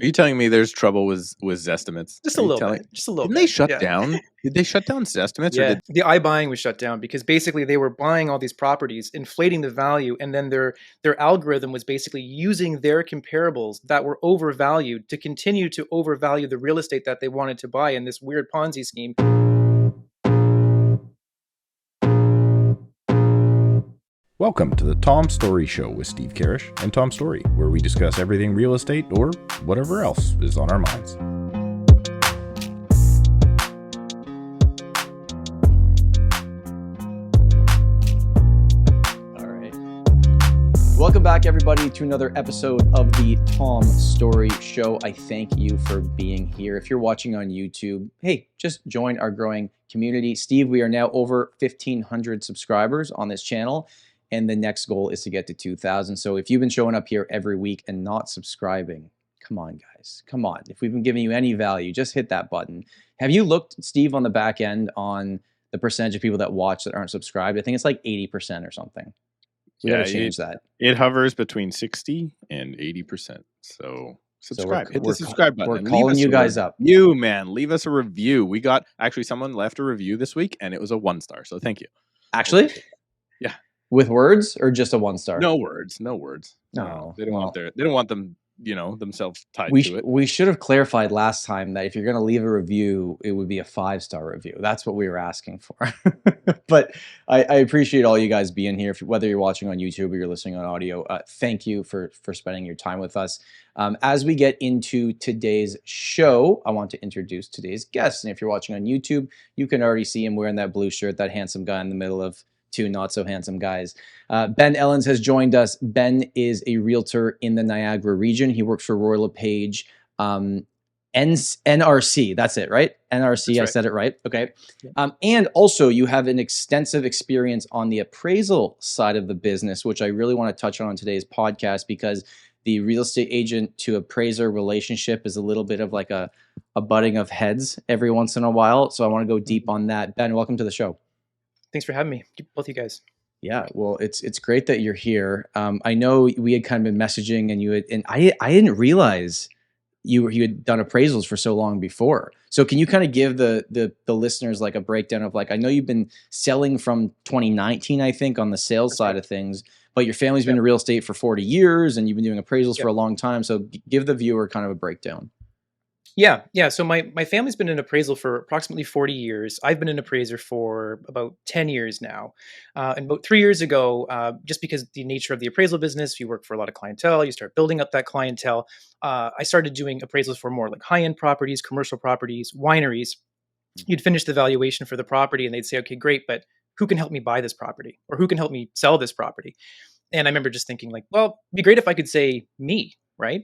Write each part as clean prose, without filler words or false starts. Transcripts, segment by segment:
Are you telling me there's trouble with zestimates? Just Are a you little telling? bit, just a little Didn't bit. they shut Yeah. down? Did they shut down zestimates, or Yeah, did? the iBuying was shut down because basically they were buying all these properties, inflating the value, and then their algorithm was basically using their comparables that were overvalued to continue to overvalue the real estate that they wanted to buy in this weird Ponzi scheme. Welcome to the Tom Storey Show with Steve Karrasch and Tom Storey, where we discuss everything real estate or whatever else is on our minds. All right. Welcome back, everybody, to another episode of the Tom Storey Show. I thank you for being here. If you're watching on YouTube, hey, just join our growing community. Steve, we are now over 1,500 subscribers on this channel. And the next goal is to get to 2,000. So if you've been showing up here every week and not subscribing, come on, guys. Come on. If we've been giving you any value, just hit that button. Have you looked, Steve, on the back end on the percentage of people that watch that aren't subscribed? I think it's like 80% or something. We got to change that. It hovers between 60 and 80%. So subscribe. Hit the subscribe button. We're calling you guys up. You, man. Leave us a review. We got, actually, someone left a review this week, and it was a 1-star. So thank you. Actually? Yeah. With words or just a 1-star? No words. No words. No. They don't want them, themselves tied to it. We should have clarified last time that if you're going to leave a review, it would be a 5-star review. That's what we were asking for. But I appreciate all you guys being here. Whether you're watching on YouTube or you're listening on audio, thank you for spending your time with us. As we get into today's show, I want to introduce today's guest. And if you're watching on YouTube, you can already see him wearing that blue shirt, that handsome guy in the middle of two not so handsome guys. Ben Ellens has joined us. Ben is a realtor in the Niagara region. He works for LePage NRC. That's it, right? NRC. That's I said it right. Okay. Yeah. And also you have an extensive experience on the appraisal side of the business, which I really want to touch on today's podcast because the real estate agent to appraiser relationship is a little bit of like a butting of heads every once in a while. So I want to go deep on that. Ben, welcome to the show. Thanks for having me, both you guys. Yeah, well, it's great that you're here. I know we had kind of been messaging, and I didn't realize you had done appraisals for so long before. So can you kind of give the listeners like a breakdown of like, I know you've been selling from 2019, I think, on the sales side of things, but your family's been in real estate for 40 years, and you've been doing appraisals for a long time. So give the viewer kind of a breakdown. Yeah. So my family's been in appraisal for approximately 40 years. I've been an appraiser for about 10 years now. And about 3 years ago, just because the nature of the appraisal business, you work for a lot of clientele, you start building up that clientele. I started doing appraisals for more like high-end properties, commercial properties, wineries. You'd finish the valuation for the property and they'd say, okay, great, but who can help me buy this property? Or who can help me sell this property? And I remember just thinking like, well, it'd be great if I could say me. Right.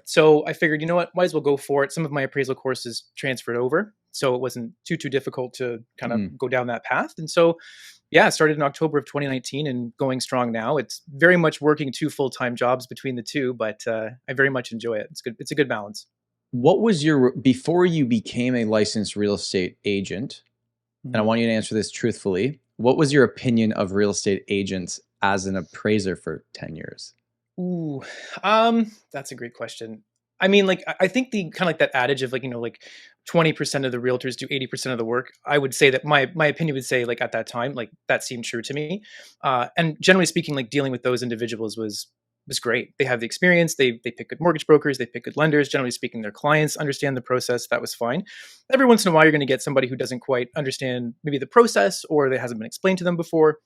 So I figured, you know what, might as well go for it. Some of my appraisal courses transferred over, so it wasn't too difficult to kind of go down that path. And so, yeah, I started in October of 2019 and going strong now. It's very much working 2 full-time jobs between the two, but I very much enjoy it. It's good. It's a good balance. What was before you became a licensed real estate agent, and I want you to answer this truthfully, what was your opinion of real estate agents as an appraiser for 10 years? Ooh, that's a great question. I mean, like, I think the kind of like that adage of like, 20% of the realtors do 80% of the work. I would say that my opinion would say like at that time, like that seemed true to me. And generally speaking, like dealing with those individuals was great. They have the experience. They pick good mortgage brokers. They pick good lenders. Generally speaking, their clients understand the process. That was fine. Every once in a while, you're going to get somebody who doesn't quite understand maybe the process or that hasn't been explained to them before.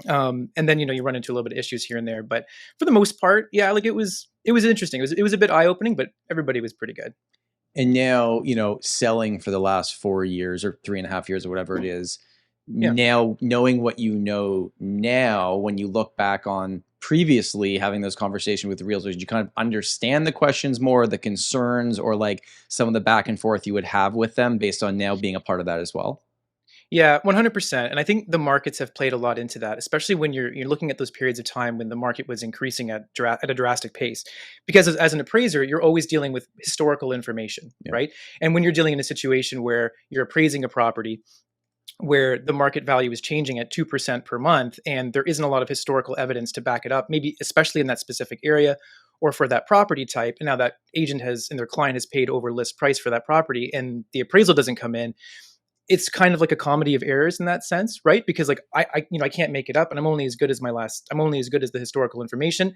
And then, you run into a little bit of issues here and there, but for the most part, yeah, like it was interesting. It was a bit eye-opening, but everybody was pretty good. And now, selling for the last 4 years or 3.5 years or whatever it is, now knowing what you know now, when you look back on previously having those conversations with the realtors, you kind of understand the questions more, the concerns, or like some of the back and forth you would have with them based on now being a part of that as well. Yeah, 100%. And I think the markets have played a lot into that, especially when you're looking at those periods of time when the market was increasing at a drastic pace. Because as an appraiser, you're always dealing with historical information, right? And when you're dealing in a situation where you're appraising a property where the market value is changing at 2% per month and there isn't a lot of historical evidence to back it up, maybe especially in that specific area, or for that property type. And now that agent has and their client has paid over list price for that property and the appraisal doesn't come in. It's kind of like a comedy of errors in that sense, right? Because like I can't make it up, and I'm only as good as the historical information.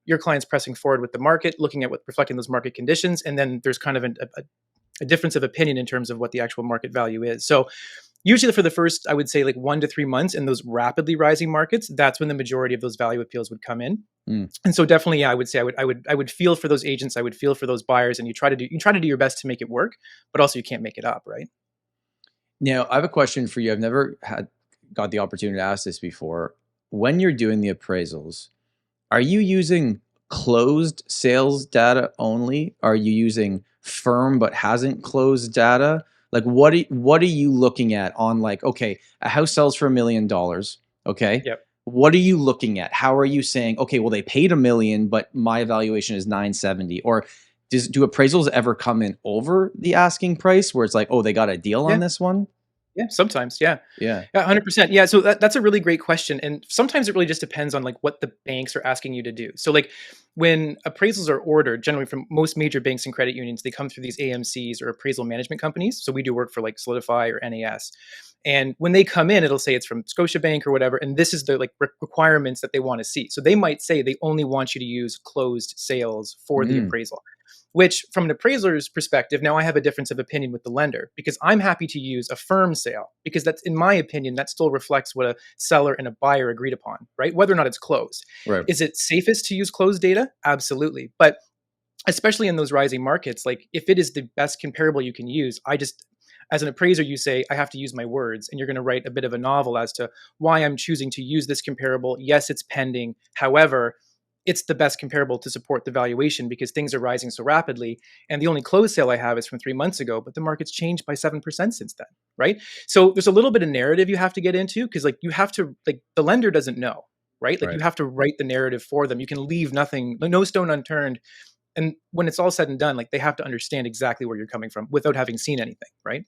Your client's pressing forward with the market, looking at what reflecting those market conditions, and then there's kind of a difference of opinion in terms of what the actual market value is. So usually for the first, I would say like 1 to 3 months in those rapidly rising markets, that's when the majority of those value appeals would come in. And so definitely, yeah, I would say I would feel for those agents, I would feel for those buyers, and you try to do your best to make it work, but also you can't make it up, right? Now, I have a question for you. I've never got the opportunity to ask this before. When you're doing the appraisals, are you using closed sales data only? Are you using firm but hasn't closed data? Like what are you looking at on like, okay, a house sells for $1 million. Okay. Yep. What are you looking at? How are you saying, okay, well, they paid $1 million, but my evaluation is 970? Or do appraisals ever come in over the asking price where it's like, oh, they got a deal on this one? Yeah, sometimes. Yeah. Yeah. 100%. Yeah. So that's a really great question. And sometimes it really just depends on like what the banks are asking you to do. So like when appraisals are ordered, generally from most major banks and credit unions, they come through these AMCs or appraisal management companies. So we do work for like Solidify or NAS. And when they come in, it'll say it's from Scotiabank or whatever. And this is the like requirements that they want to see. So they might say they only want you to use closed sales for the appraisal. Which from an appraiser's perspective, now I have a difference of opinion with the lender because I'm happy to use a firm sale because that's, in my opinion, that still reflects what a seller and a buyer agreed upon, right? Whether or not it's closed. Right. Is it safest to use closed data? Absolutely. But especially in those rising markets, like if it is the best comparable you can use, as an appraiser, you say, I have to use my words, and you're going to write a bit of a novel as to why I'm choosing to use this comparable. Yes, it's pending. However, it's the best comparable to support the valuation because things are rising so rapidly. And the only closed sale I have is from 3 months ago, but the market's changed by 7% since then, right? So there's a little bit of narrative you have to get into because like you have to, like the lender doesn't know, right? Like you have to write the narrative for them. You can leave nothing, no stone unturned. And when it's all said and done, like they have to understand exactly where you're coming from without having seen anything, right?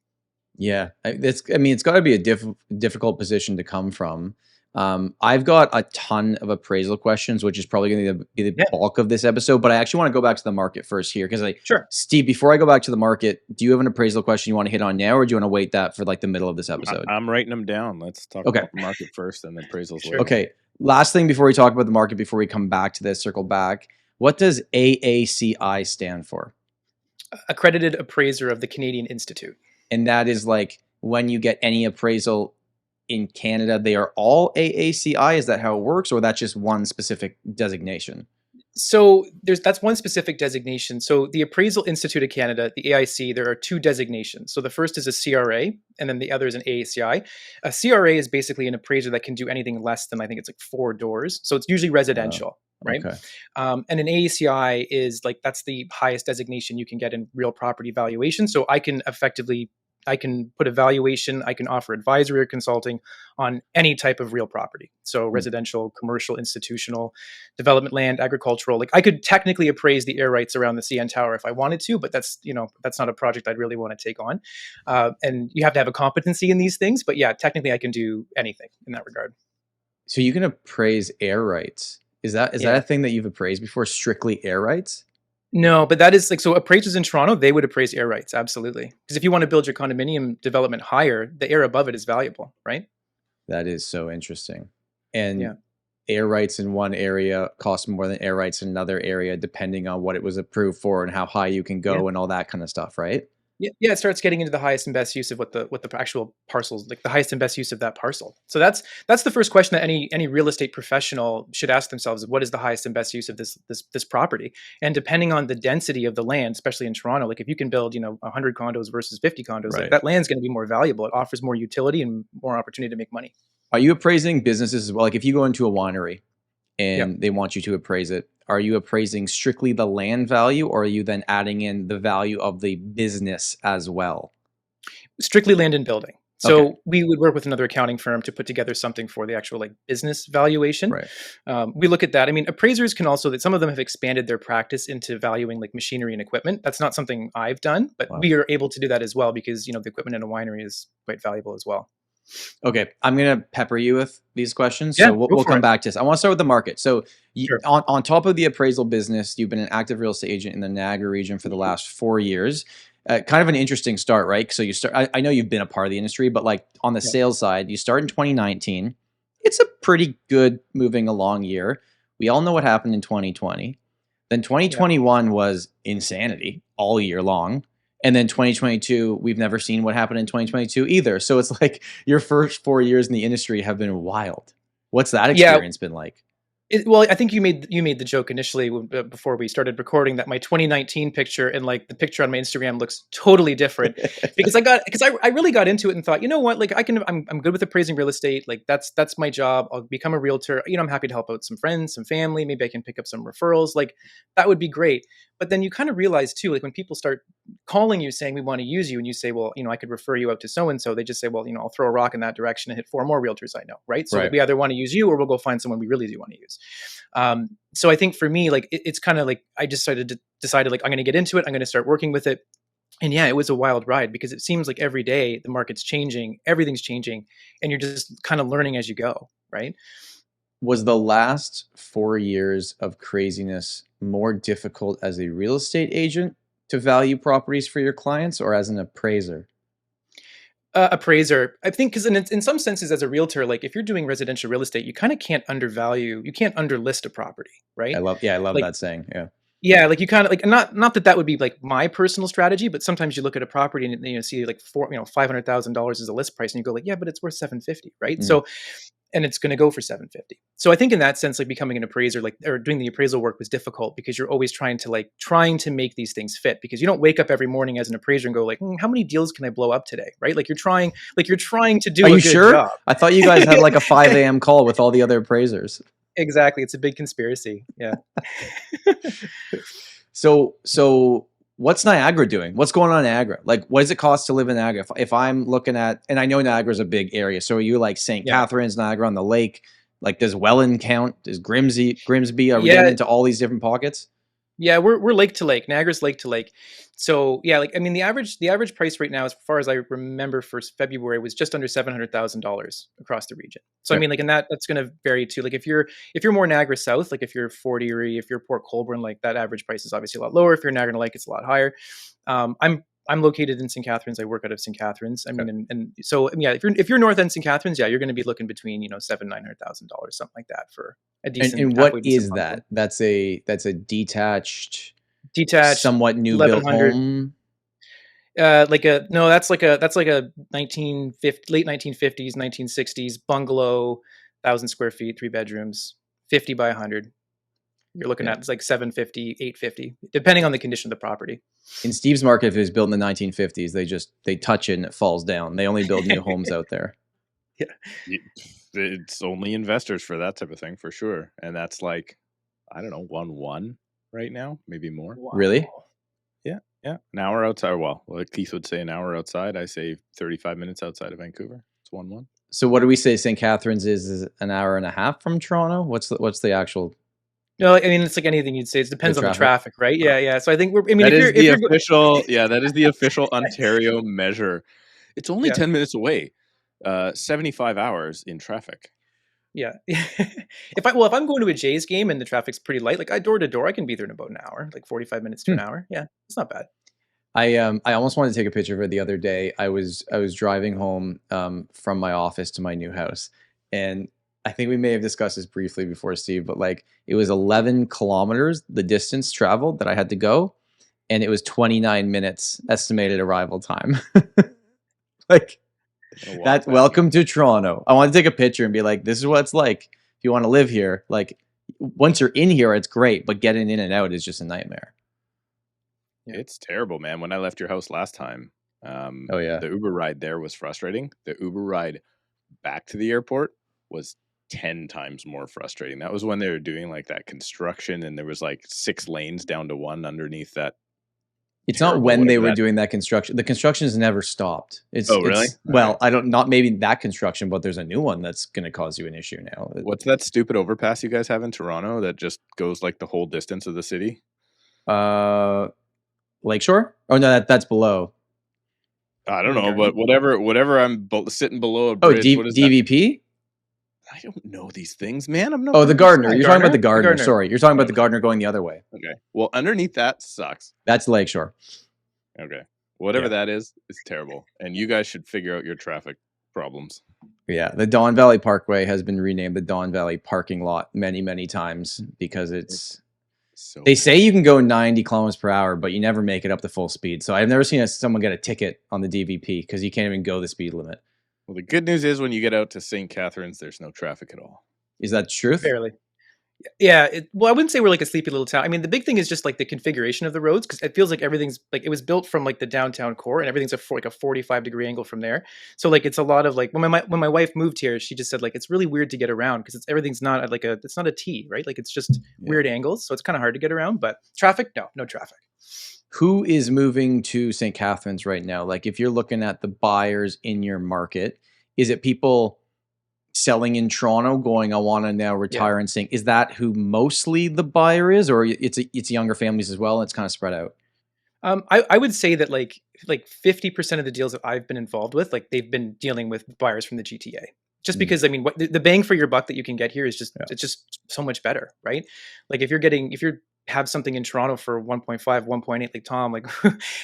Yeah. It's got to be a difficult position to come from. I've got a ton of appraisal questions, which is probably going to be the bulk of this episode, but I actually want to go back to the market first here. Cause Steve, before I go back to the market, do you have an appraisal question you want to hit on now, or do you want to wait that for like the middle of this episode? I'm writing them down. Let's talk about the market first and then appraisals later. Okay. Last thing before we talk about the market, before we come back to this, circle back, what does AACI stand for? Accredited Appraiser of the Canadian Institute. And that is like when you get any appraisal in Canada, they are all AACI? Is that how it works, or that's just one specific designation? So that's one specific designation. So the Appraisal Institute of Canada, the AIC, there are 2 designations. So the first is a CRA, and then the other is an AACI. A CRA is basically an appraiser that can do anything less than, I think it's like 4 doors. So it's usually residential, right? Okay. And an AACI is like, that's the highest designation you can get in real property valuation. So I can put a valuation, I can offer advisory or consulting on any type of real property. So residential, commercial, institutional, development land, agricultural. Like I could technically appraise the air rights around the CN Tower if I wanted to, but that's not a project I'd really want to take on. And you have to have a competency in these things, but yeah, technically I can do anything in that regard. So you can appraise air rights. Is that a thing that you've appraised before, strictly air rights? No, but that is like, so appraisers in Toronto, they would appraise air rights. Absolutely. Because if you want to build your condominium development higher, the air above it is valuable, right? That is so interesting. And air rights in one area cost more than air rights in another area, depending on what it was approved for and how high you can go and all that kind of stuff, right? Yeah, it starts getting into the highest and best use of what the actual parcels, like the highest and best use of that parcel. So that's the first question that any real estate professional should ask themselves: what is the highest and best use of this property? And depending on the density of the land, especially in Toronto, like if you can build 100 condos versus 50 condos, like that land's going to be more valuable. It offers more utility and more opportunity to make money. Are you appraising businesses as well? Like if you go into a winery and they want you to appraise it, are you appraising strictly the land value, or are you then adding in the value of the business as well? Strictly land and building. So we would work with another accounting firm to put together something for the actual like business valuation. Right. We look at that. I mean, appraisers can also, that some of them have expanded their practice into valuing like machinery and equipment. That's not something I've done, but we are able to do that as well because, the equipment in a winery is quite valuable as well. Okay, I'm gonna pepper you with these questions, Yeah, so we'll, go we'll for come it. back to this. I want to start with the market. So, Sure. on top of the appraisal business, you've been an active real estate agent in the Niagara region for the last 4 years. Kind of an interesting start, right? So you start. I know you've been a part of the industry, but like on the Yeah. sales side, you start in 2019. It's a pretty good moving along year. We all know what happened in 2020. Then Yeah. 2021 was insanity all year long. And then 2022, we've never seen what happened in 2022 either. So it's like your first 4 years in the industry have been wild. What's that Yeah. experience been like? Well, I think you made the joke initially before we started recording that my 2019 picture and like the picture on my Instagram looks totally different because I really got into it and thought, you know what, like I'm good with appraising real estate. Like that's my job. I'll become a realtor. You know, I'm happy to help out some friends, some family. Maybe I can pick up some referrals. Like that would be great. But then you kind of realize too, like when people start calling you saying we want to use you, and you say, well, you know, I could refer you out to so and so. They just say, well, you know, I'll throw a rock in that direction and hit 4 more realtors I know, right? So Right. we either want to use you or we'll go find someone we really do want to use. So I think for me, like it's kind of like I just decided like I'm going to get into it. I'm going to start working with it. And yeah, it was a wild ride because it seems like every day the market's changing, everything's changing, and you're just kind of learning as you go, right? Was the last 4 years of craziness more difficult as a real estate agent to value properties for your clients or as an appraiser? Appraiser, I think, because in some senses, as a realtor, like if you're doing residential real estate, you kind of can't undervalue, you can't underlist a property, right? I love Like, that saying. Yeah. yeah, like you kind of like not that that would be like my personal strategy, but sometimes you look at a property and you know see like $500,000 is a list price, and you go like, yeah, but it's worth 750, right? Mm. So, and it's going to go for 750. So I think in that sense, like becoming an appraiser, like or doing the appraisal work was difficult because you're always trying to make these things fit because you don't wake up every morning as an appraiser and go like, how many deals can I blow up today, right? Like you're trying to do Are a you good sure? job. I thought you guys had like a 5 a.m. call with all the other appraisers. Exactly, it's a big conspiracy. Yeah. So what's Niagara doing? What's going on in Niagara? Like, what does it cost to live in Niagara? If I'm looking at, and I know Niagara is a big area. So are you like St. Yeah. Catharines, Niagara on the lake? Like, does Welland count? Does Grimsby? Are we Yeah. getting into all these different pockets? Yeah, we're lake to lake. Niagara's lake to lake. So yeah, like I mean, the average price right now, as far as I remember, for February was just under $700,000 across the region. So I Okay. mean, like, and that's going to vary too. Like if you're more Niagara South, like if you're Fort Erie, if you're Port Colborne, like that average price is obviously a lot lower. If you're Niagara Lake, it's a lot higher. I'm located in St. Catharines. I work out of St. Catharines. I mean, and so yeah, if you're north end St. Catharines, yeah, you're going to be looking between $700,000-900,000, something like that for a decent. And what halfway decent is bungalow. that? That's a detached, Detached, somewhat new built 1,100. home. That's like a 1950 late 1950s 1960s bungalow, 1,000 square feet, 3 bedrooms, 50 by 100. You're looking Yeah. at it's like 750, 850, depending on the condition of the property. In Steve's market, if it was built in the 1950s, they touch it and it falls down. They only build new homes out there. It's only investors for that type of thing, for sure. And that's like, I don't know, 1-1 right now, maybe more. Really? Yeah. An hour outside. Well, like Keith would say, an hour outside. I say 35 minutes outside of Vancouver. It's 1-1. So what do we say St. Catharines is an hour and a half from Toronto? What's the actual? No, I mean it's like anything you'd say. It depends on the traffic, right? Yeah. So I think that is the official Ontario measure. It's only 10 minutes away. 75 hours in traffic. Yeah. If I'm going to a Jays game and the traffic's pretty light, like door to door, I can be there in about an hour, like 45 minutes to an hour. Yeah, it's not bad. I almost wanted to take a picture of it the other day. I was driving home from my office to my new house, and I think we may have discussed this briefly before, Steve, but like it was 11 kilometers the distance traveled that I had to go, and it was 29 minutes estimated arrival time. Like that. Welcome to Toronto. I want to take a picture and be like, this is what it's like if you want to live here. Like once you're in here, it's great, but getting in and out is just a nightmare. It's terrible, man. When I left your house last time, the Uber ride there was frustrating. The Uber ride back to the airport was 10 times more frustrating. That was when they were doing like that construction and there was like 6 lanes down to 1 underneath that. It's not when they were doing that construction. The construction has never stopped. Really? Well, not maybe that construction, but there's a new one that's going to cause you an issue now. What's that stupid overpass you guys have in Toronto that just goes like the whole distance of the city? Lakeshore? Oh no, that's below. I don't know, but whatever I'm sitting below a bridge. What is DVP? I don't know these things, man. I'm not. Oh, the gardener. You're talking about the gardener. Sorry, you're talking about the gardener going the other way. Okay. Well, underneath that sucks. That's Lakeshore. Okay. Whatever that is, it's terrible. And you guys should figure out your traffic problems. Yeah, the Don Valley Parkway has been renamed the Don Valley Parking Lot many, many times because it's so they say you can go 90 kilometers per hour, but you never make it up to full speed. So I've never seen someone get a ticket on the DVP because you can't even go the speed limit. Well, the good news is when you get out to St. Catharines, there's no traffic at all. Is that truth? Barely. Yeah. Well, I wouldn't say we're like a sleepy little town. I mean, the big thing is just like the configuration of the roads, because it feels like everything's like it was built from like the downtown core, and everything's like a 45-degree angle from there. So like it's a lot of like when my wife moved here, she just said like it's really weird to get around because everything's not at it's not a T, right? Like it's just weird angles, so it's kind of hard to get around. But traffic, no traffic. Who is moving to St. Catharines right now? Like if you're looking at the buyers in your market, is it people selling in Toronto going, I want to now retire and sing? Is that who mostly the buyer is, or it's younger families as well and it's kind of spread out? I would say that like 50% of the deals that I've been involved with, like they've been dealing with buyers from the GTA. Just because, I mean, what the bang for your buck that you can get here is just it's just so much better, right? Like if you have something in Toronto for 1.5, 1.8, like Tom, like,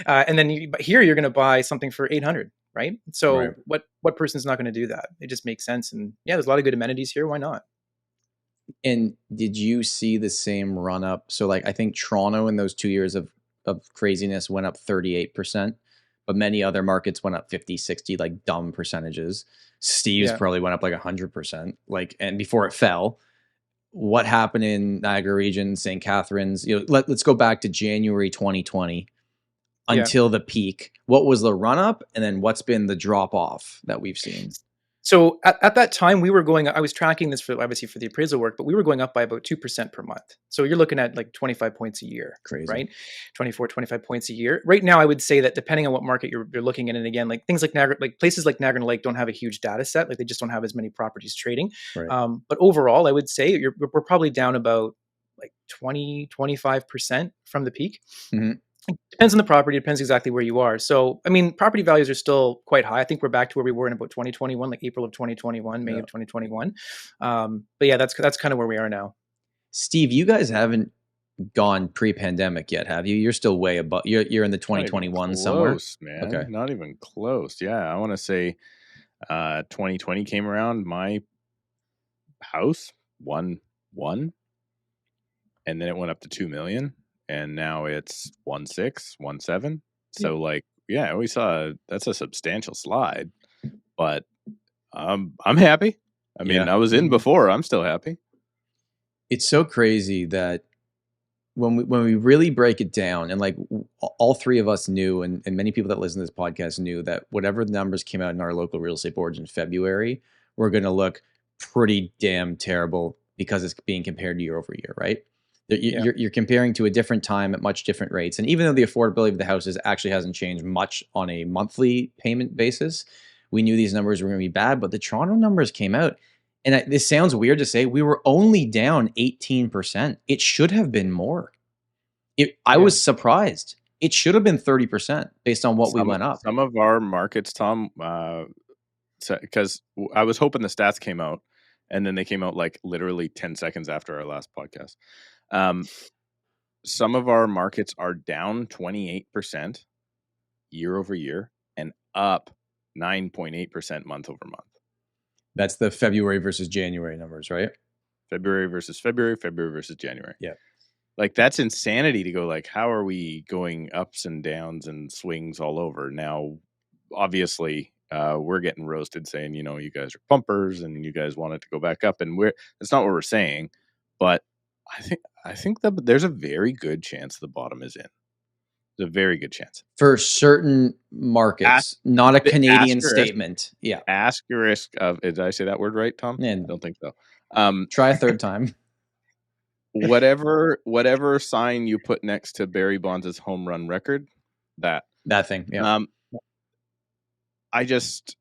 and then here you're going to buy something for 800, right? So what person's not going to do that? It just makes sense. And yeah, there's a lot of good amenities here. Why not? And did you see the same run up? So like, I think Toronto in those 2 years of craziness went up 38%, but many other markets went up 50, 60, like dumb percentages. Steve's probably went up like 100%, like, and before it fell. What happened in Niagara region, St. Catharines? Let's go back to January 2020 until the peak. What was the run up, and then what's been the drop off that we've seen? So at that time, I was tracking this obviously for the appraisal work, but we were going up by about 2% per month. So you're looking at like 25 points a year, right? 24, 25 points a year. Right now, I would say that depending on what market you're looking at, and again, like things like Niagara, like places like Niagara Lake don't have a huge data set. Like they just don't have as many properties trading. Right. But overall, I would say we're probably down about like 20, 25% from the peak. Mm-hmm. It depends on the property. It depends exactly where you are. So, I mean, property values are still quite high. I think we're back to where we were in about 2021, like April of 2021, May of 2021. But yeah, that's kind of where we are now. Steve, you guys haven't gone pre-pandemic yet, have you? You're still way above. You're in the 2021 somewhere. Man. Okay, not even close. Yeah, I want to say 2020 came around. My house 1.1, and then it went up to 2 million. And now it's 1.6, 1.7. So like, yeah, we saw that's a substantial slide, but I'm happy. I mean, I was in before. I'm still happy. It's so crazy that when we really break it down, and like all three of us knew, and many people that listen to this podcast knew that whatever the numbers came out in our local real estate boards in February, were going to look pretty damn terrible because it's being compared to year over year, right? You're comparing to a different time at much different rates. And even though the affordability of the houses actually hasn't changed much on a monthly payment basis, we knew these numbers were going to be bad. But the Toronto numbers came out. And this sounds weird to say, we were only down 18%. It should have been more. I was surprised. It should have been 30% based on what we went up. Some of our markets, Tom, because I was hoping the stats came out, and then they came out like literally 10 seconds after our last podcast. Some of our markets are down 28% year over year and up 9.8% month over month. That's the February versus January numbers, right? February versus February, February versus January. Yeah. Like that's insanity to go like, how are we going ups and downs and swings all over? Now, obviously, we're getting roasted saying, you guys are pumpers and you guys want it to go back up. And that's not what we're saying, but I think that there's a very good chance the bottom is in. There's a very good chance for certain markets, not a Canadian statement. Yeah. Asterisk of, did I say that word right, Tom? Yeah, I don't think so. Try a third time. whatever sign you put next to Barry Bonds' home run record, that thing. Yeah. I just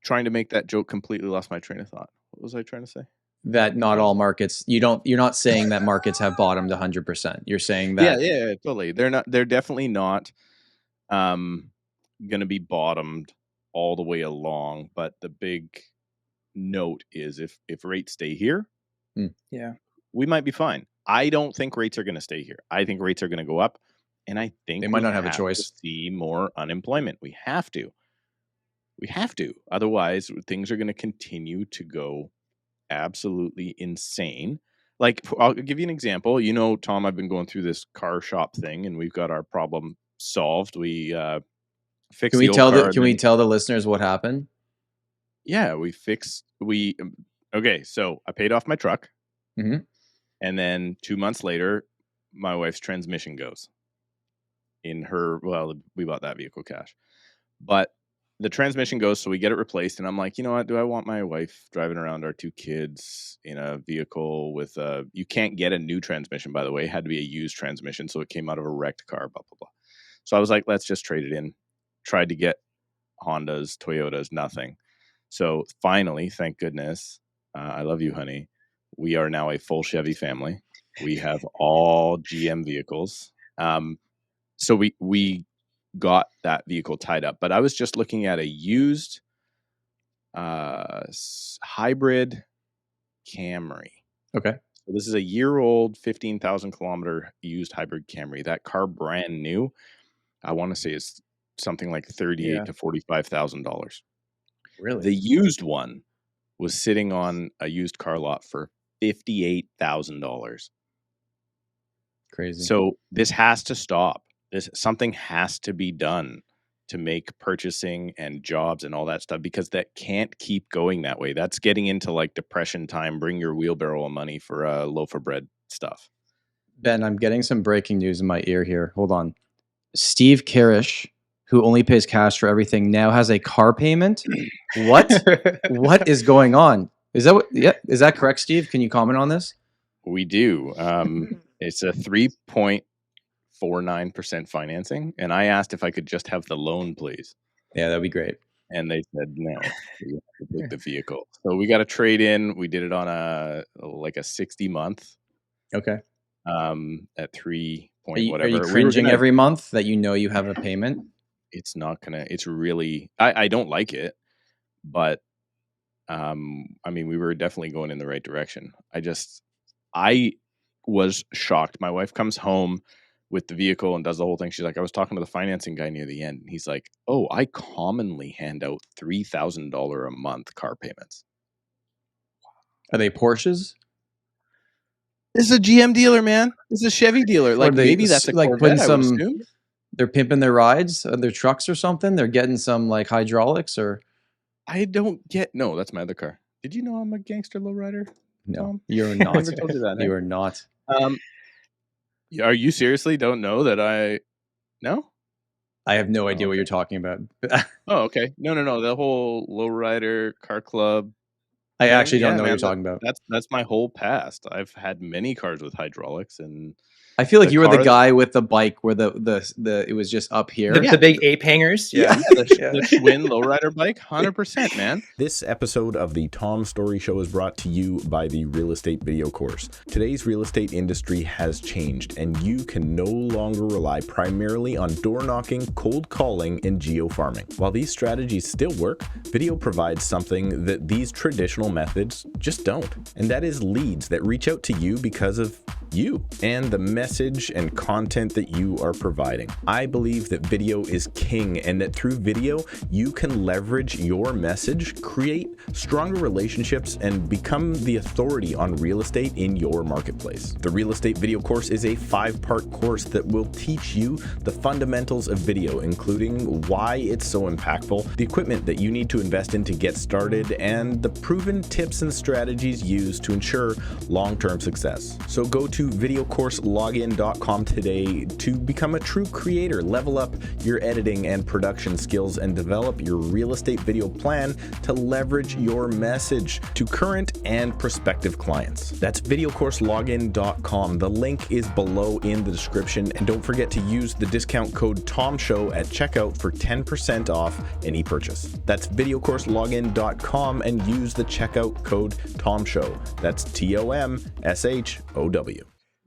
trying to make that joke completely lost my train of thought. What was I trying to say? That not all markets, you're not saying that markets have bottomed 100%. You're saying that. Yeah, totally. They're definitely not. going to be bottomed all the way along, but the big note is if rates stay here, we might be fine. I don't think rates are going to stay here. I think rates are going to go up, and I think they might not have a choice. To see more unemployment. We have to. Otherwise, things are going to continue to go absolutely insane. Like, I'll give you an example. You know, Tom, I've been going through this car shop thing, and we've got our problem solved. We fixed. Can we tell the listeners what happened? Yeah, okay. So I paid off my truck, and then 2 months later, my wife's transmission goes in her. Well, we bought that vehicle cash, but the transmission goes, so we get it replaced. And I'm like, you know what? Do I want my wife driving around our 2 kids in a vehicle with you can't get a new transmission, by the way. It had to be a used transmission. So it came out of a wrecked car, blah, blah, blah. So I was like, let's just trade it in. Tried to get Hondas, Toyotas, nothing. So finally, thank goodness, I love you, honey. We are now a full Chevy family. We have all GM vehicles. So we got that vehicle tied up, but I was just looking at a used hybrid Camry. Okay. So this is a year-old 15,000 kilometer used hybrid Camry. That car brand new, I want to say is something like $38,000 to $45,000. Really? The used one was sitting on a used car lot for $58,000. Crazy. So this has to stop. Something has to be done to make purchasing and jobs and all that stuff, because that can't keep going that way. That's getting into like depression time, bring your wheelbarrow of money for a loaf of bread stuff. Ben, I'm getting some breaking news in my ear here. Hold on. Steve Karrasch, who only pays cash for everything, now has a car payment. What? What is going on? Is that correct, Steve? Can you comment on this? We do. It's a 3.49% financing, and I asked if I could just have the loan, please. Yeah, that'd be great. And they said no. You have to take the vehicle. So we got a trade in. We did it on a 60 month. Okay. At 3 point whatever. Are you cringing every month that you know you have a payment? It's not gonna. It's really. I don't like it, but I mean, we were definitely going in the right direction. I was shocked. My wife comes home with the vehicle and does the whole thing. She's like, I was talking to the financing guy near the end, and he's like, oh, I commonly hand out $3,000 a month car payments. Are they Porsches? This is a GM dealer, man. This is a Chevy dealer. Like, maybe that's a like Corvette, putting some. They're pimping their rides, their trucks or something. They're getting some like hydraulics or. I don't get. No, that's my other car. Did you know I'm a gangster lowrider? No, Tom? you're not. I never told you that. You are not. Are you seriously don't know that I? No. I have no idea what you're talking about. Oh, okay. No. The whole lowrider car club. I actually don't know what you're talking about. That's my whole past. I've had many cars with hydraulics, and I feel like you were the guy with the bike where the it was just up here. The big ape hangers. Yeah. The twin lowrider bike, 100%, man. This episode of the Tom Storey Show is brought to you by the Real Estate Video Course. Today's real estate industry has changed, and you can no longer rely primarily on door knocking, cold calling, and geo-farming. While these strategies still work, video provides something that these traditional methods just don't, and that is leads that reach out to you because of you and the message and content that you are providing. I believe that video is king, and that through video, you can leverage your message, create stronger relationships, and become the authority on real estate in your marketplace. The Real Estate Video Course is a 5-part course that will teach you the fundamentals of video, including why it's so impactful, the equipment that you need to invest in to get started, and the proven tips and strategies used to ensure long-term success. So go to videocourselogin.com today to become a true creator, level up your editing and production skills, and develop your real estate video plan to leverage your message to current and prospective clients. That's videocourselogin.com. The link is below in the description, and don't forget to use the discount code TOMSHOW at checkout for 10% off any purchase. That's videocourselogin.com and use the checkout code TOMSHOW. That's TOMSHOW.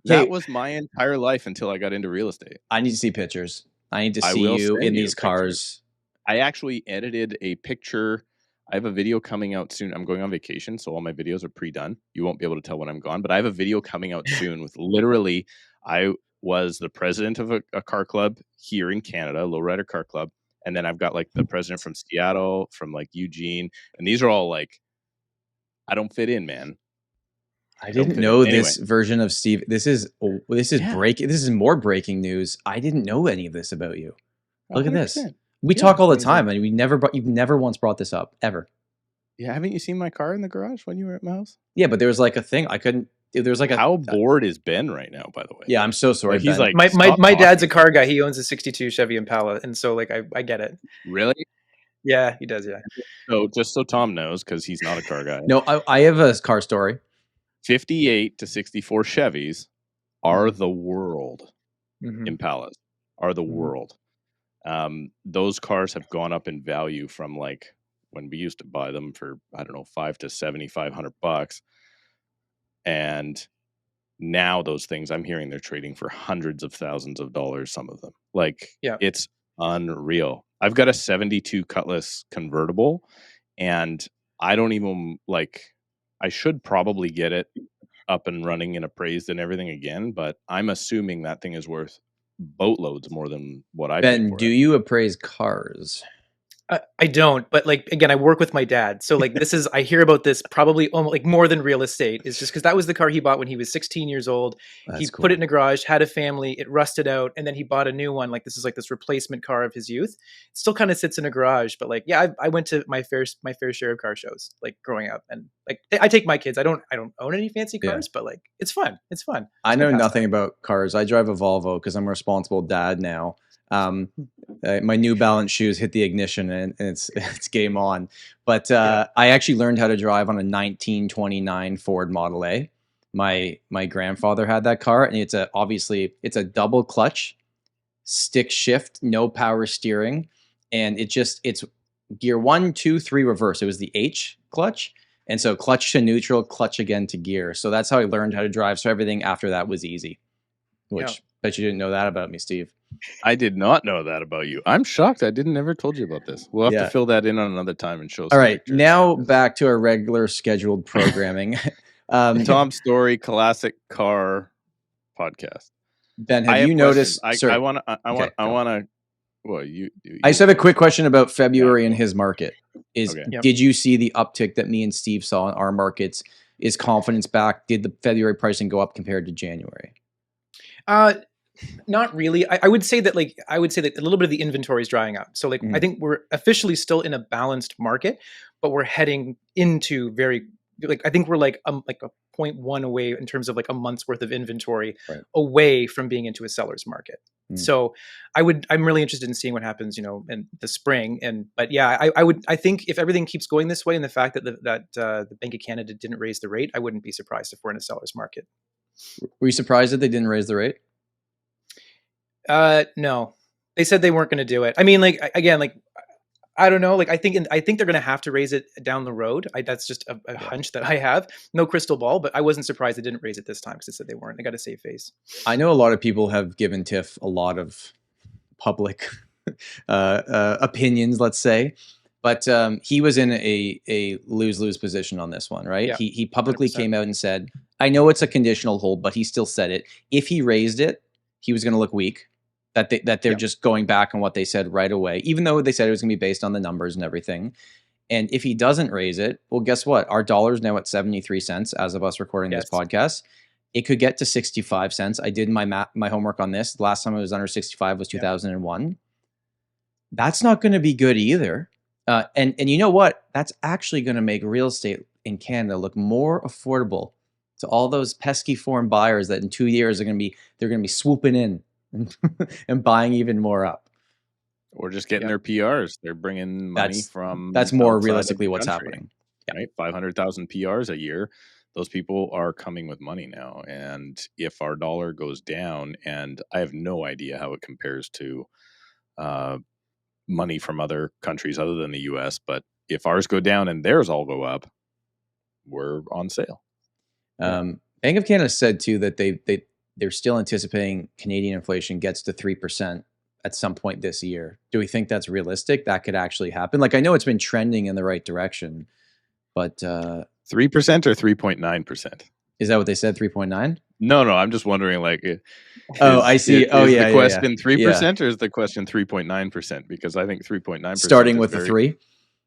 That was my entire life until I got into real estate. I need to see pictures. I need to see you in these cars I actually edited a picture. I have a video coming out soon. I'm going on vacation, so all my videos are pre-done. You won't be able to tell when I'm gone, but I have a video coming out soon with literally, I was the president of a car club here in Canada, Lowrider Car Club. And then I've got like the president from Seattle, from like Eugene. And these are all like, I don't fit in, man. I didn't know this version of Steve. This is breaking. This is more breaking news. I didn't know any of this about you. Look 100%. At this. We talk all the time, and you've never once brought this up ever. Yeah, haven't you seen my car in the garage when you were at my house? Yeah, but there was like a thing I couldn't. There was like how bored is Ben right now? By the way. Yeah, I'm so sorry. Like, he's like my dad's a car guy. He owns a '62 Chevy Impala, and so like I get it. Really? Yeah, he does. Yeah. So just so Tom knows, because he's not a car guy. No, I have a car story. 58 to 64 Chevys are the world. Impalas are the world. Those cars have gone up in value from like when we used to buy them for, I don't know, $500 to $7,500. And now those things, I'm hearing they're trading for hundreds of thousands of dollars, some of them. Like, it's unreal. I've got a 72 Cutlass convertible, and I don't even like, I should probably get it up and running and appraised and everything again, but I'm assuming that thing is worth boatloads more than what I Ben, do you appraise cars? I don't, but like, again, I work with my dad. So like, this is, I hear about this probably almost like more than real estate. It's just because that was the car he bought when he was 16 years old. He put it in a garage, had a family, it rusted out. And then he bought a new one. Like, this is like this replacement car of his youth. It still kind of sits in a garage, but like, yeah, I went to my fair share of car shows, like growing up. And like, I take my kids, I don't own any fancy cars, but like, it's fun. It's fun. I know nothing about cars. I drive a Volvo because I'm a responsible dad now. My New Balance shoes hit the ignition and it's game on. But I actually learned how to drive on a 1929 Ford Model A. My grandfather had that car, and it's a double clutch, stick shift, no power steering, and it's gear 1, 2, 3 reverse. It was the H clutch, and so clutch to neutral, clutch again to gear. So that's how I learned how to drive. So everything after that was easy. Which bet you didn't know that about me, Steve. I did not know that about you. I'm shocked. I never told you about this. We'll have to fill that in on another time and show us. All right, now back to our regular scheduled programming. Tom Storey Classic Car Podcast. Ben, have you noticed? I want to. Well, you. I just have a quick question about February in his market. Did you see the uptick that me and Steve saw in our markets? Is confidence back? Did the February pricing go up compared to January? Not really. I would say that a little bit of the inventory is drying up. So like, I think we're officially still in a balanced market, but we're heading into I think we're like a 0.1 away in terms of like a month's worth of inventory away from being into a seller's market. So I'm really interested in seeing what happens, in the spring. But yeah, I think if everything keeps going this way, and the fact that the Bank of Canada didn't raise the rate, I wouldn't be surprised if we're in a seller's market. Were you surprised that they didn't raise the rate? No, they said they weren't going to do it. I mean, like, again, like, I don't know. Like, I think they're going to have to raise it down the road. That's just a hunch that I have. No crystal ball, but I wasn't surprised they didn't raise it this time because they said they weren't. They got to save face. I know a lot of people have given Tiff a lot of public opinions, let's say, but he was in a lose-lose position on this one, right? Yeah, he publicly 100%. Came out and said, I know it's a conditional hold, but he still said it. If he raised it, he was going to look weak. That they're just going back on what they said right away, even though they said it was going to be based on the numbers and everything. And if he doesn't raise it, well, guess what? Our dollar's now at 73 cents as of us recording this podcast. It could get to 65 cents. I did my homework on this. The last time it was under 65 was 2001. That's not going to be good either. And you know what? That's actually going to make real estate in Canada look more affordable to all those pesky foreign buyers that in 2 years they're going to be swooping in and buying even more up, or just getting their PRs. They're bringing money from. That's more realistically what's happening. Right, 500,000 PRs a year. Those people are coming with money now, and if our dollar goes down, and I have no idea how it compares to money from other countries other than the U.S., but if ours go down and theirs all go up, we're on sale. Bank of Canada said too that they're still anticipating Canadian inflation gets to 3% at some point this year. Do we think that's realistic? That could actually happen? Like, I know it's been trending in the right direction, but 3% or 3.9%? Is that what they said? 3.9? No, I'm just wondering, like, oh, I see. Is the question 3% or is the question 3.9%? Because I think 3.9% starting with a 3.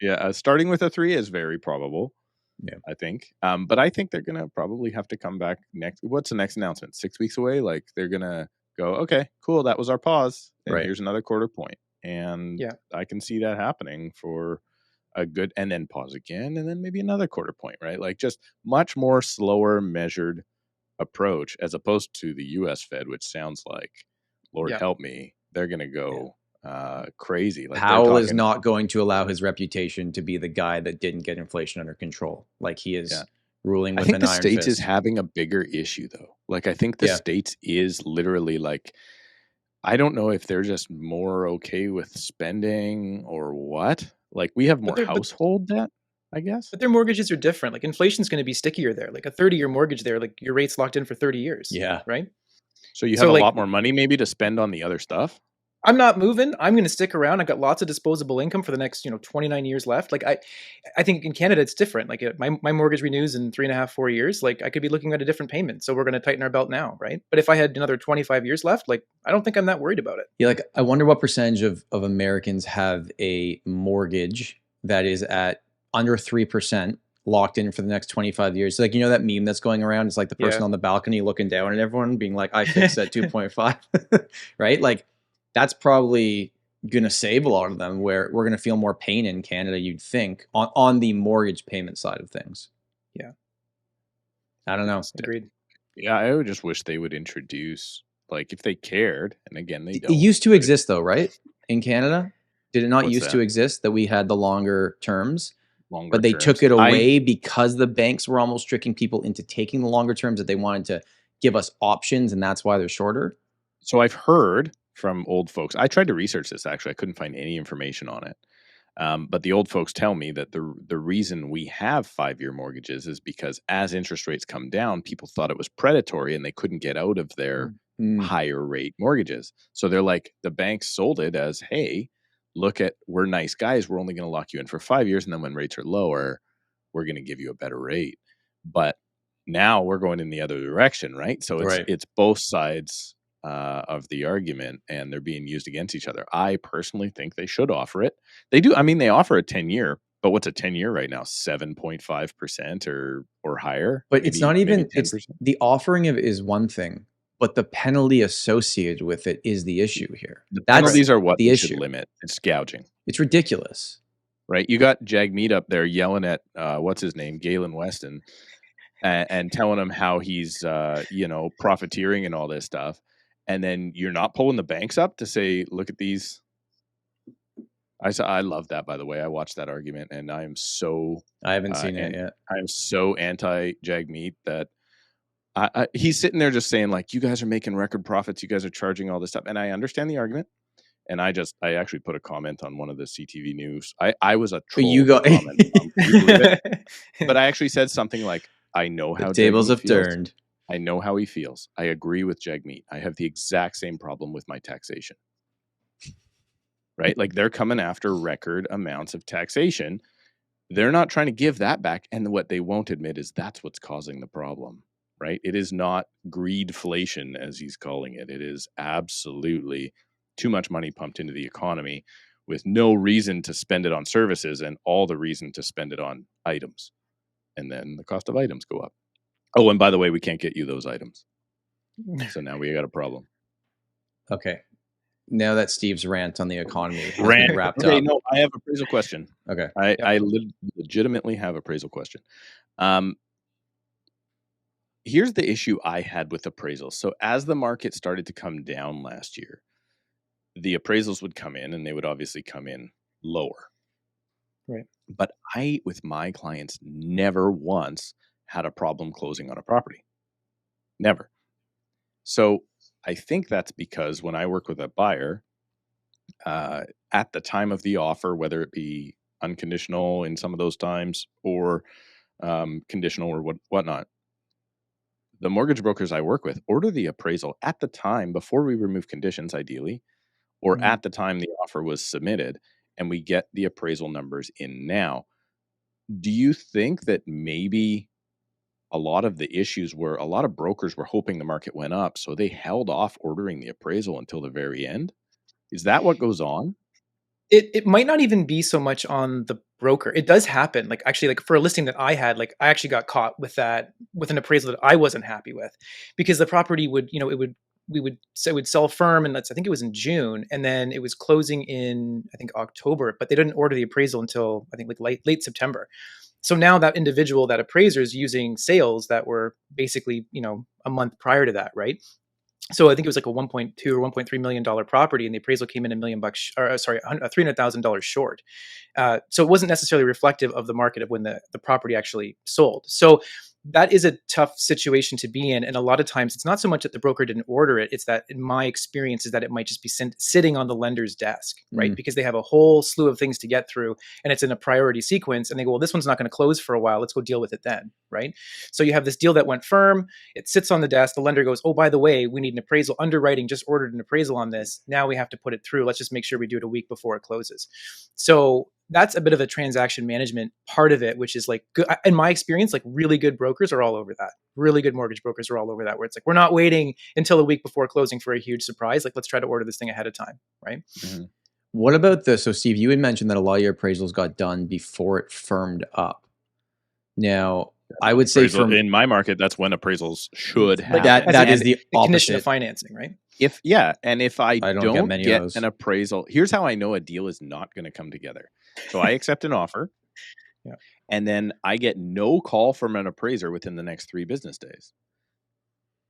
Yeah, starting with a 3 is very probable. Yeah, I think. But I think they're gonna probably have to come back next. What's the next announcement? 6 weeks away. Like, they're gonna go, okay, cool, that was our pause, and here's another quarter point. And I can see that happening for a good, and then pause again, and then maybe another quarter point, right? Like, just much more slower, measured approach, as opposed to the U.S. Fed, which sounds like, Lord help me, they're gonna go crazy. Like, Powell is not going to allow his reputation to be the guy that didn't get inflation under control. Like, he is ruling with an iron fist. I think the States is having a bigger issue, though. Like, I think the States is literally, like, I don't know if they're just more okay with spending or what. Like, we have more household debt, I guess. But their mortgages are different. Like, inflation's going to be stickier there. Like, a 30-year mortgage there, like, your rate's locked in for 30 years. Yeah. Right? So you have a lot more money maybe to spend on the other stuff? I'm not moving. I'm going to stick around. I've got lots of disposable income for the next, 29 years left. Like, I think in Canada it's different. Like, my mortgage renews in 3.5, 4 years. Like, I could be looking at a different payment. So we're going to tighten our belt now, right? But if I had another 25 years left, like, I don't think I'm that worried about it. Yeah, like, I wonder what percentage of Americans have a mortgage that is at under 3%, locked in for the next 25 years. Like, that meme that's going around? It's like the person on the balcony looking down at everyone being like, I fixed at 2.5, right? Like, that's probably going to save a lot of them, where we're going to feel more pain in Canada, you'd think, on the mortgage payment side of things. Yeah. I don't know. Agreed. Yeah, I would just wish they would introduce, like, if they cared, and again, they don't. It used to exist, though, right? In Canada? Did it not used to exist that we had the longer terms? But they took it away because the banks were almost tricking people into taking the longer terms, that they wanted to give us options, and that's why they're shorter? So I've heard from old folks. I tried to research this, actually. I couldn't find any information on it. But the old folks tell me that the reason we have 5-year mortgages is because as interest rates come down, people thought it was predatory and they couldn't get out of their higher rate mortgages. So they're like, the banks sold it as, hey, look at, we're nice guys. We're only going to lock you in for 5 years. And then when rates are lower, we're going to give you a better rate. But now we're going in the other direction, right? So it's both sides of the argument, and they're being used against each other. I personally think they should offer it. They do. I mean, they offer a 10-year, but what's a 10-year right now? 7.5% or higher. But it's not even. It's the offering of it is one thing, but the penalty associated with it is the issue here. The penalties are what the issue limit. It's gouging. It's ridiculous, right? You got Jagmeet up there yelling at what's his name, Galen Weston, and telling him how he's profiteering and all this stuff. And then you're not pulling the banks up to say, look at these. I love that, by the way. I watched that argument, and I haven't seen it yet. I am so anti Jagmeet that he's sitting there just saying, like, you guys are making record profits. You guys are charging all this stuff. And I understand the argument. And I actually put a comment on one of the CTV news. I was a troll. You got but I actually said something like, I know how the tables have turned. I know how he feels. I agree with Jagmeet. I have the exact same problem with my taxation. Right? Like, they're coming after record amounts of taxation. They're not trying to give that back. And what they won't admit is that's what's causing the problem. Right? It is not greedflation, as he's calling it. It is absolutely too much money pumped into the economy with no reason to spend it on services and all the reason to spend it on items. And then the cost of items go up. Oh, and by the way, we can't get you those items. So now we got a problem. Okay. Now that Steve's rant on the economy has been wrapped up. No, I have an appraisal question. Okay. I legitimately have an appraisal question. Here's the issue I had with appraisals. So as the market started to come down last year, the appraisals would come in, and they would obviously come in lower. Right. But I, with my clients, never once had a problem closing on a property. Never. So I think that's because when I work with a buyer, at the time of the offer, whether it be unconditional in some of those times or conditional or whatnot, the mortgage brokers I work with order the appraisal at the time before we remove conditions, ideally, or at the time the offer was submitted, and we get the appraisal numbers in now. Do you think that maybe a lot of the issues were a lot of brokers were hoping the market went up, so they held off ordering the appraisal until the very end? Is that what goes on? It might not even be so much on the broker. It does happen. Like actually, like for a listing that I had, like I actually got caught with that with an appraisal that I wasn't happy with, because the property would, you know, it would sell firm, and I think it was in June, and then it was closing in I think October, but they didn't order the appraisal until I think like late September. So now that individual, that appraiser, is using sales that were basically, you know, a month prior to that, right? So I think it was like a 1.2 or 1.3 million dollar property, and the appraisal came in $1 million, or sorry, $300,000 short. So it wasn't necessarily reflective of the market of when the property actually sold. So that is a tough situation to be in, and a lot of times it's not so much that the broker didn't order it; it's that, in my experience, is that it might just be sitting on the lender's desk, right? Because they have a whole slew of things to get through, and it's in a priority sequence, and they go, "Well, this one's not going to close for a while. Let's go deal with it then," right? So you have this deal that went firm. It sits on the desk. The lender goes, "Oh, by the way, we need an appraisal. Underwriting just ordered an appraisal on this. Now we have to put it through. Let's just make sure we do it a week before it closes." So that's a bit of a transaction management part of it, which is like, good, in my experience, like really good brokers are all over that. Really good mortgage brokers are all over that, where it's like, we're not waiting until a week before closing for a huge surprise. Like, let's try to order this thing ahead of time, right? Mm-hmm. What about this? So Steve, you had mentioned that a lot of your appraisals got done before it firmed up. Now, I would say in my market, that's when appraisals should happen. That is the opposite. Condition of financing, right? If I don't get an appraisal, here's how I know a deal is not going to come together. So I accept an offer, and then I get no call from an appraiser within the next 3 business days,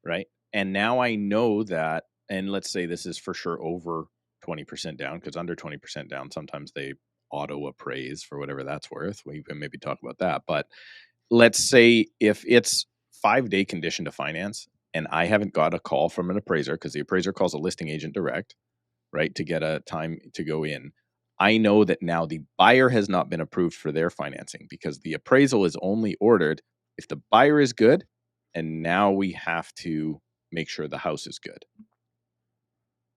right? And now I know that, and let's say this is for sure over 20% down, because under 20% down, sometimes they auto appraise for whatever that's worth. We can maybe talk about that. But let's say if it's 5-day condition to finance, and I haven't got a call from an appraiser, because the appraiser calls a listing agent direct, right, to get a time to go in. I know that now the buyer has not been approved for their financing, because the appraisal is only ordered if the buyer is good, and now we have to make sure the house is good.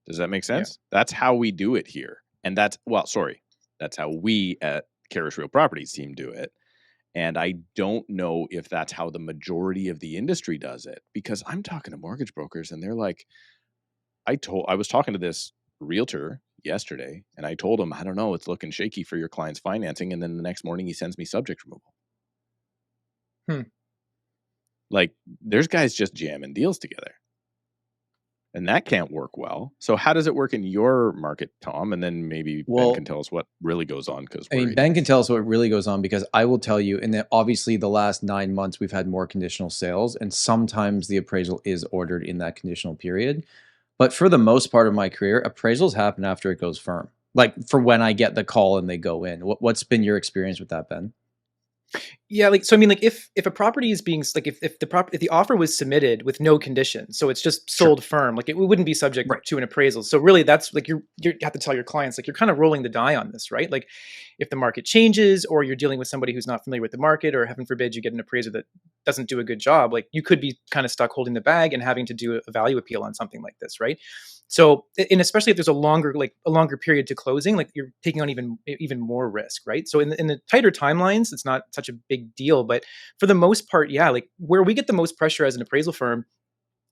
Does that make sense? Yeah. That's how we do it here. And that's how we at Karrasch Real Properties team do it. And I don't know if that's how the majority of the industry does it, because I'm talking to mortgage brokers and they're like, I was talking to this realtor yesterday, and I told him, I don't know, it's looking shaky for your client's financing. And then the next morning he sends me subject removal. Like, there's guys just jamming deals together, and that can't work well. So how does it work in your market, Tom? And then maybe Ben can tell us what really goes on. Because Ben can tell us what really goes on, because I will tell you, and then obviously the last 9 months we've had more conditional sales, and sometimes the appraisal is ordered in that conditional period. But for the most part of my career, appraisals happen after it goes firm. Like, for when I get the call and they go in. What's been your experience with that, Ben? Yeah, like, so I mean, like, if a property is being, like, if the offer was submitted with no condition, so it's just sold firm, like, it wouldn't be subject to an appraisal. So really, that's like, you have to tell your clients, like, you're kind of rolling the die on this, right? Like, if the market changes, or you're dealing with somebody who's not familiar with the market, or heaven forbid you get an appraiser that doesn't do a good job, like, you could be kind of stuck holding the bag and having to do a value appeal on something like this, right? So, and especially if there's a longer period to closing, like, you're taking on even more risk, right? So in the tighter timelines, it's not such a big deal, but for the most part, yeah, like, where we get the most pressure as an appraisal firm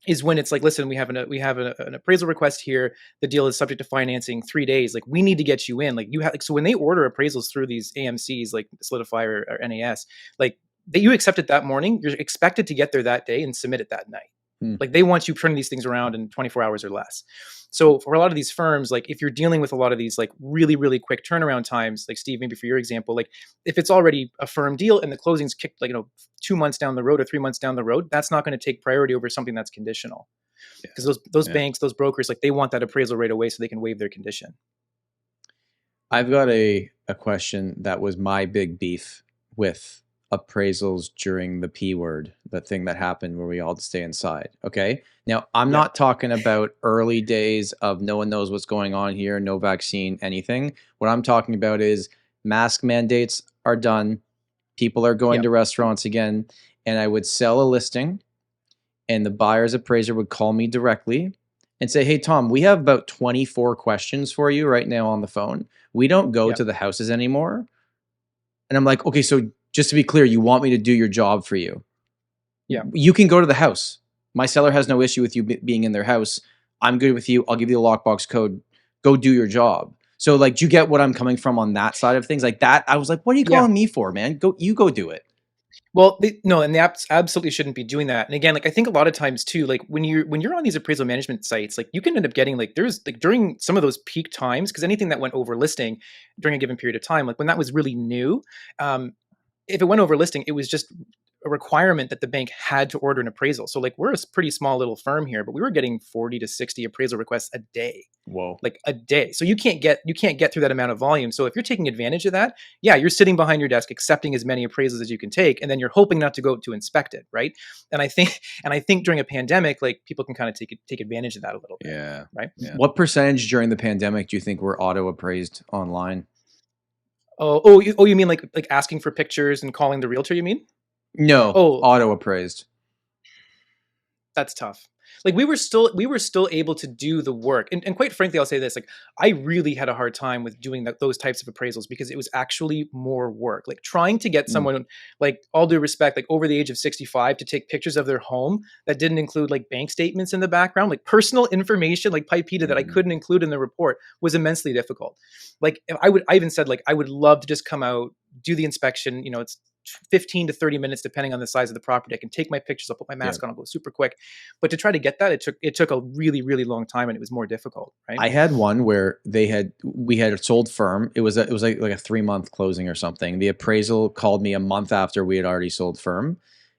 is when it's like, listen, we have an appraisal request here. The deal is subject to financing 3 days. Like, we need to get you in. Like, you have, like, so when they order appraisals through these AMCs, like Solidify or NAS, like, that you accept it that morning, you're expected to get there that day and submit it that night. Like, they want you turning these things around in 24 hours or less. So for a lot of these firms, like, if you're dealing with a lot of these, like, really, really quick turnaround times, like, Steve, maybe for your example, like, if it's already a firm deal and the closing's kicked, like, 2 months down the road or 3 months down the road, that's not going to take priority over something that's conditional. Because those banks, those brokers, like, they want that appraisal right away so they can waive their condition. I've got a question that was my big beef with appraisals during the P word, the thing that happened where we all had to stay inside. Okay. Now, I'm not talking about early days of no one knows what's going on here, no vaccine, anything. What I'm talking about is mask mandates are done. People are going to restaurants again. And I would sell a listing, and the buyer's appraiser would call me directly and say, hey, Tom, we have about 24 questions for you right now on the phone. We don't go to the houses anymore. And I'm like, okay, so just to be clear, you want me to do your job for you? Yeah. You can go to the house. My seller has no issue with you being in their house. I'm good with you. I'll give you the lockbox code. Go do your job. So like, do you get what I'm coming from on that side of things? Like that, I was like, what are you calling me for, man? You go do it. Well, no, and they absolutely shouldn't be doing that. And again, like I think a lot of times too, like when you're on these appraisal management sites, like you can end up getting like there's like during some of those peak times, because anything that went over listing during a given period of time, like when that was really new, if it went over listing, it was just a requirement that the bank had to order an appraisal. So like we're a pretty small little firm here, but we were getting 40 to 60 appraisal requests a day. Whoa. Like a day. So you can't get through that amount of volume. So if you're taking advantage of that, yeah, you're sitting behind your desk accepting as many appraisals as you can take, and then you're hoping not to go to inspect it, right? And I think during a pandemic, like people can kind of take advantage of that a little bit. Yeah. Right. Yeah. What percentage during the pandemic do you think were auto appraised online? You mean like asking for pictures and calling the realtor, you mean? No, auto appraised. That's tough. Like we were still able to do the work. And quite frankly, I'll say this, like I really had a hard time with doing those types of appraisals because it was actually more work. Like trying to get someone, like all due respect, like over the age of 65 to take pictures of their home that didn't include like bank statements in the background, like personal information, like pipeta that I couldn't include in the report was immensely difficult. Like I even said, like, I would love to just come out, do the inspection, it's 15 to 30 minutes, depending on the size of the property. I can take my pictures, I'll put my mask on, I'll go super quick. But to try to get that, it took a really, really long time, and it was more difficult. Right. I had one where we had sold firm. It was like a 3-month closing or something. The appraisal called me a month after we had already sold firm.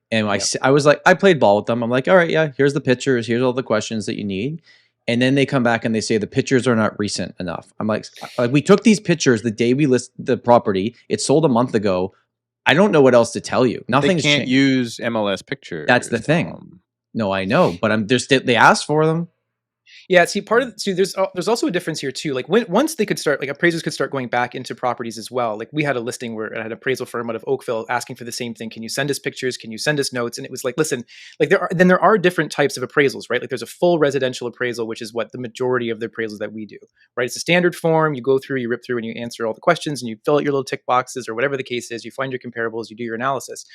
And I was like, I played ball with them. I'm like, all right, yeah, here's the pictures. Here's all the questions that you need. And then they come back and they say the pictures are not recent enough. I'm like, we took these pictures the day we list the property. It sold a month ago. I don't know what else to tell you. Nothing's They can't changed. use MLS pictures. That's the thing. No, I know, but they asked for them. Yeah, see, there's also a difference here too. Like once they could start, like appraisers could start going back into properties as well. Like we had a listing where I had an appraisal firm out of Oakville asking for the same thing. Can you send us pictures? Can you send us notes? And it was like, listen, like there are different types of appraisals, right? Like there's a full residential appraisal, which is what the majority of the appraisals that we do, right? It's a standard form. You go through, you rip through, and you answer all the questions, and you fill out your little tick boxes or whatever the case is. You find your comparables, you do your analysis.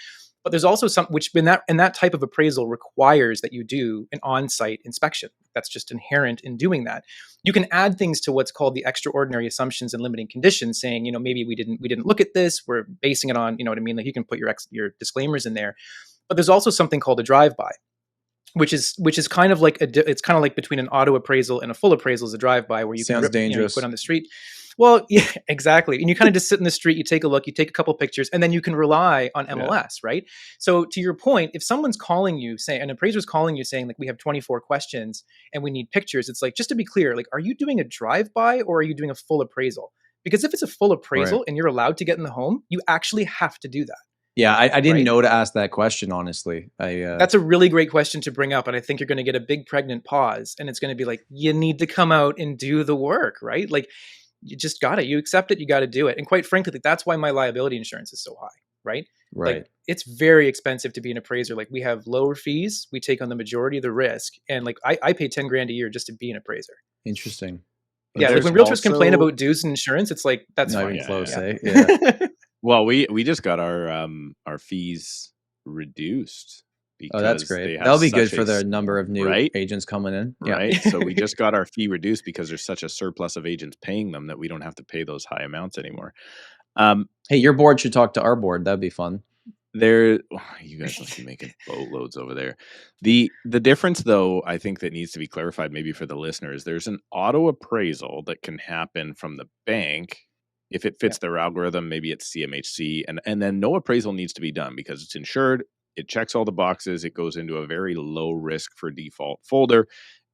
But there's also some which in that type of appraisal requires that you do an on-site inspection. That's just inherent in doing that. You can add things to what's called the extraordinary assumptions and limiting conditions, saying, maybe we didn't look at this. We're basing it on, what I mean? Like you can put your disclaimers in there. But there's also something called a drive-by, which is kind of like it's kind of like between an auto appraisal and a full appraisal is a drive-by where you Sounds can dangerous. You put on the street. Well, yeah, exactly. And you kind of just sit in the street, you take a look, you take a couple pictures, and then you can rely on MLS, right? So to your point, if someone's calling you, an appraiser's calling you saying, like, we have 24 questions and we need pictures, it's like, just to be clear, like, are you doing a drive-by or are you doing a full appraisal? Because if it's a full appraisal and you're allowed to get in the home, you actually have to do that. Yeah, I didn't know to ask that question, honestly. That's a really great question to bring up, and I think you're going to get a big pregnant pause, and it's going to be like, you need to come out and do the work, right? Like, you just got it. You accept it. You got to do it. And quite frankly, that's why my liability insurance is so high, right? Right. Like, it's very expensive to be an appraiser. Like we have lower fees. We take on the majority of the risk. And like I pay 10 grand a year just to be an appraiser. Interesting. Yeah. Like when realtors complain about dues and insurance, it's like, that's not fine. even close, eh? Yeah. Well, we just got our fees reduced. Oh, that's great. That'll be good for the number of new agents coming in. Right. So we just got our fee reduced because there's such a surplus of agents paying them that we don't have to pay those high amounts anymore. Hey, your board should talk to our board. That'd be fun. You guys must be making boatloads over there. The difference, though, I think that needs to be clarified maybe for the listeners. There's an auto appraisal that can happen from the bank. If it fits their algorithm, maybe it's CMHC, and then no appraisal needs to be done because it's insured. It checks all the boxes. It goes into a very low risk for default folder,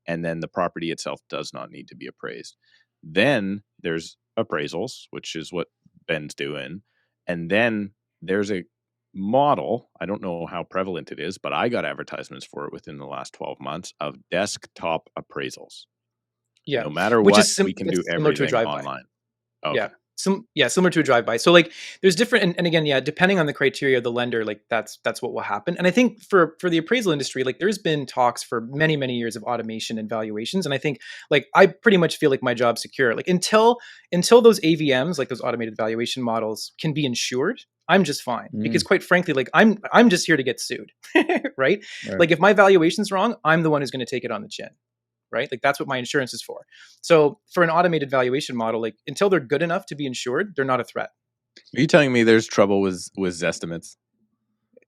and then the property itself does not need to be appraised. Then there's appraisals, which is what Ben's doing, and then there's a model. I don't know how prevalent it is, but I got advertisements for it within the last 12 months of desktop appraisals. Yeah, no matter what, we can do everything online. Okay. Yeah. Similar to a drive-by. So like there's different, and again, depending on the criteria of the lender, like that's what will happen. And I think for the appraisal industry, like there's been talks for many, many years of automation and valuations. And I think like I pretty much feel like my job's secure. Like until those AVMs, like those automated valuation models, can be insured, I'm just fine. Because quite frankly, like I'm just here to get sued. Right? Like if my valuation's wrong, I'm the one who's going to take it on the chin. Right? Like that's what my insurance is for. So for an automated valuation model, like until they're good enough to be insured, they're not a threat. Are you telling me there's trouble with zestimates?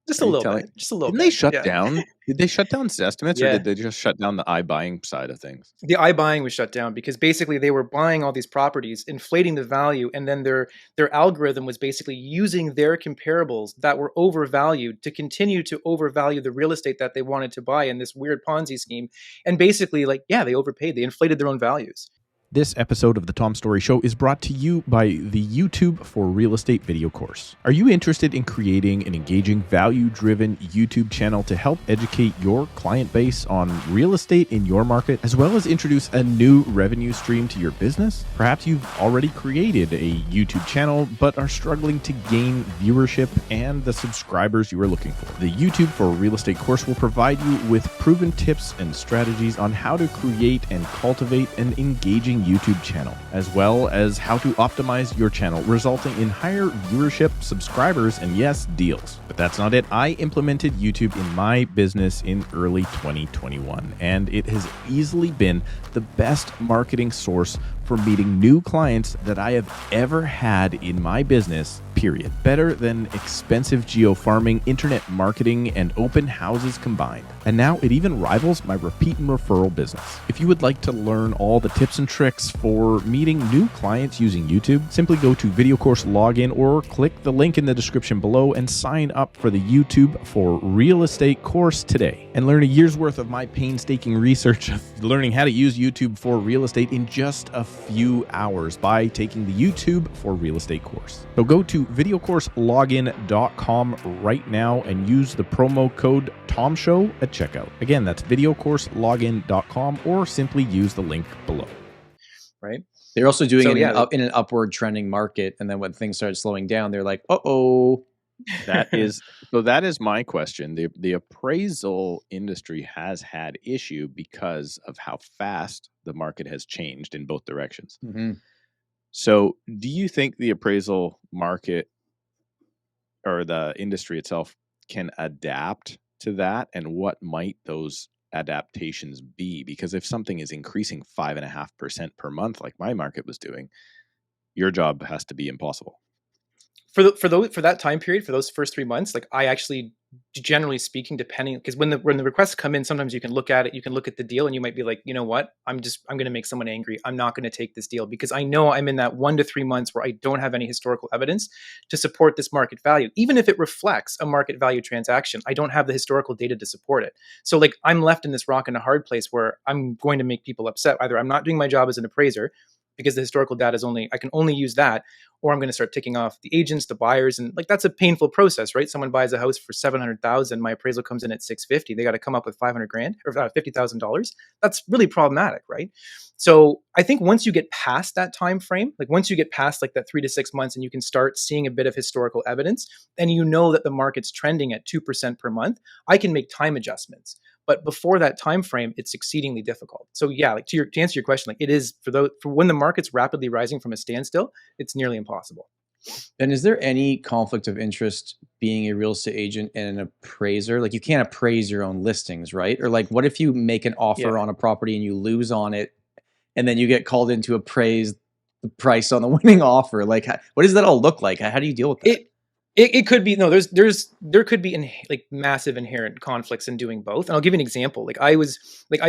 Just a little bit. Just a little bit. Didn't they shut down? Did they shut down zestimates, or did they just shut down the iBuying side of things? The iBuying was shut down because basically they were buying all these properties, inflating the value, and then their algorithm was basically using their comparables that were overvalued to continue to overvalue the real estate that they wanted to buy in this weird Ponzi scheme. And basically, like, they overpaid. They inflated their own values. This episode of the Tom Storey Show is brought to you by the YouTube for Real Estate video course. Are you interested in creating an engaging, value-driven YouTube channel to help educate your client base on real estate in your market, as well as introduce a new revenue stream to your business? Perhaps you've already created a YouTube channel, but are struggling to gain viewership and the subscribers you are looking for. The YouTube for Real Estate course will provide you with proven tips and strategies on how to create and cultivate an engaging YouTube channel, as well as how to optimize your channel, resulting in higher viewership, subscribers, and yes, deals. But that's not it. I implemented YouTube in my business in early 2021, and it has easily been the best marketing source for meeting new clients that I have ever had in my business, period. Better than expensive geo-farming, internet marketing, and open houses combined. And now it even rivals my repeat and referral business. If you would like to learn all the tips and tricks for meeting new clients using YouTube, simply go to Video Course Login or click the link in the description below and sign up for the YouTube for Real Estate course today. And learn a year's worth of my painstaking research of learning how to use YouTube for real estate in just a few hours by taking the YouTube for Real Estate course. So go to videocourselogin.com right now and use the promo code TOMSHOW at checkout. Again, that's videocourselogin.com, or simply use the link below. Right? They're also doing it in an upward trending market, and then when things started slowing down, they're like, "Uh-oh." That is my question. The appraisal industry has had issue because of how fast the market has changed in both directions. Mm-hmm. So do you think the appraisal market or the industry itself can adapt to that? And what might those adaptations be? Because if something is increasing 5.5% per month, like my market was doing, your job has to be impossible. For that time period, for those first 3 months, like I actually, generally speaking, depending, because when the requests come in, sometimes you can look at it, you can look at the deal, and you might be like, you know what, I'm going to make someone angry. I'm not going to take this deal because I know I'm in that 1 to 3 months where I don't have any historical evidence to support this market value. Even if it reflects a market value transaction, I don't have the historical data to support it. So like I'm left in this rock and a hard place where I'm going to make people upset. Either I'm not doing my job as an appraiser because the historical data is I can only use that, or I'm going to start ticking off the agents, the buyers, and like that's a painful process, right? Someone buys a house for $700,000, my appraisal comes in at $650,000. They got to come up with $500,000 or $50,000. That's really problematic, right? So I think once you get past that time frame, like once you get past like that 3 to 6 months, and you can start seeing a bit of historical evidence, and you know that the market's trending at 2% per month, I can make time adjustments. But before that time frame, it's exceedingly difficult. So yeah, like to answer your question, like it is for when the market's rapidly rising from a standstill, it's nearly impossible. And is there any conflict of interest being a real estate agent and an appraiser? Like you can't appraise your own listings, right? Or like what if you make an offer on a property and you lose on it, and then you get called in to appraise the price on the winning offer? Like what does that all look like? How do you deal with that? It could be there could be like massive inherent conflicts in doing both. And I'll give you an example. Like I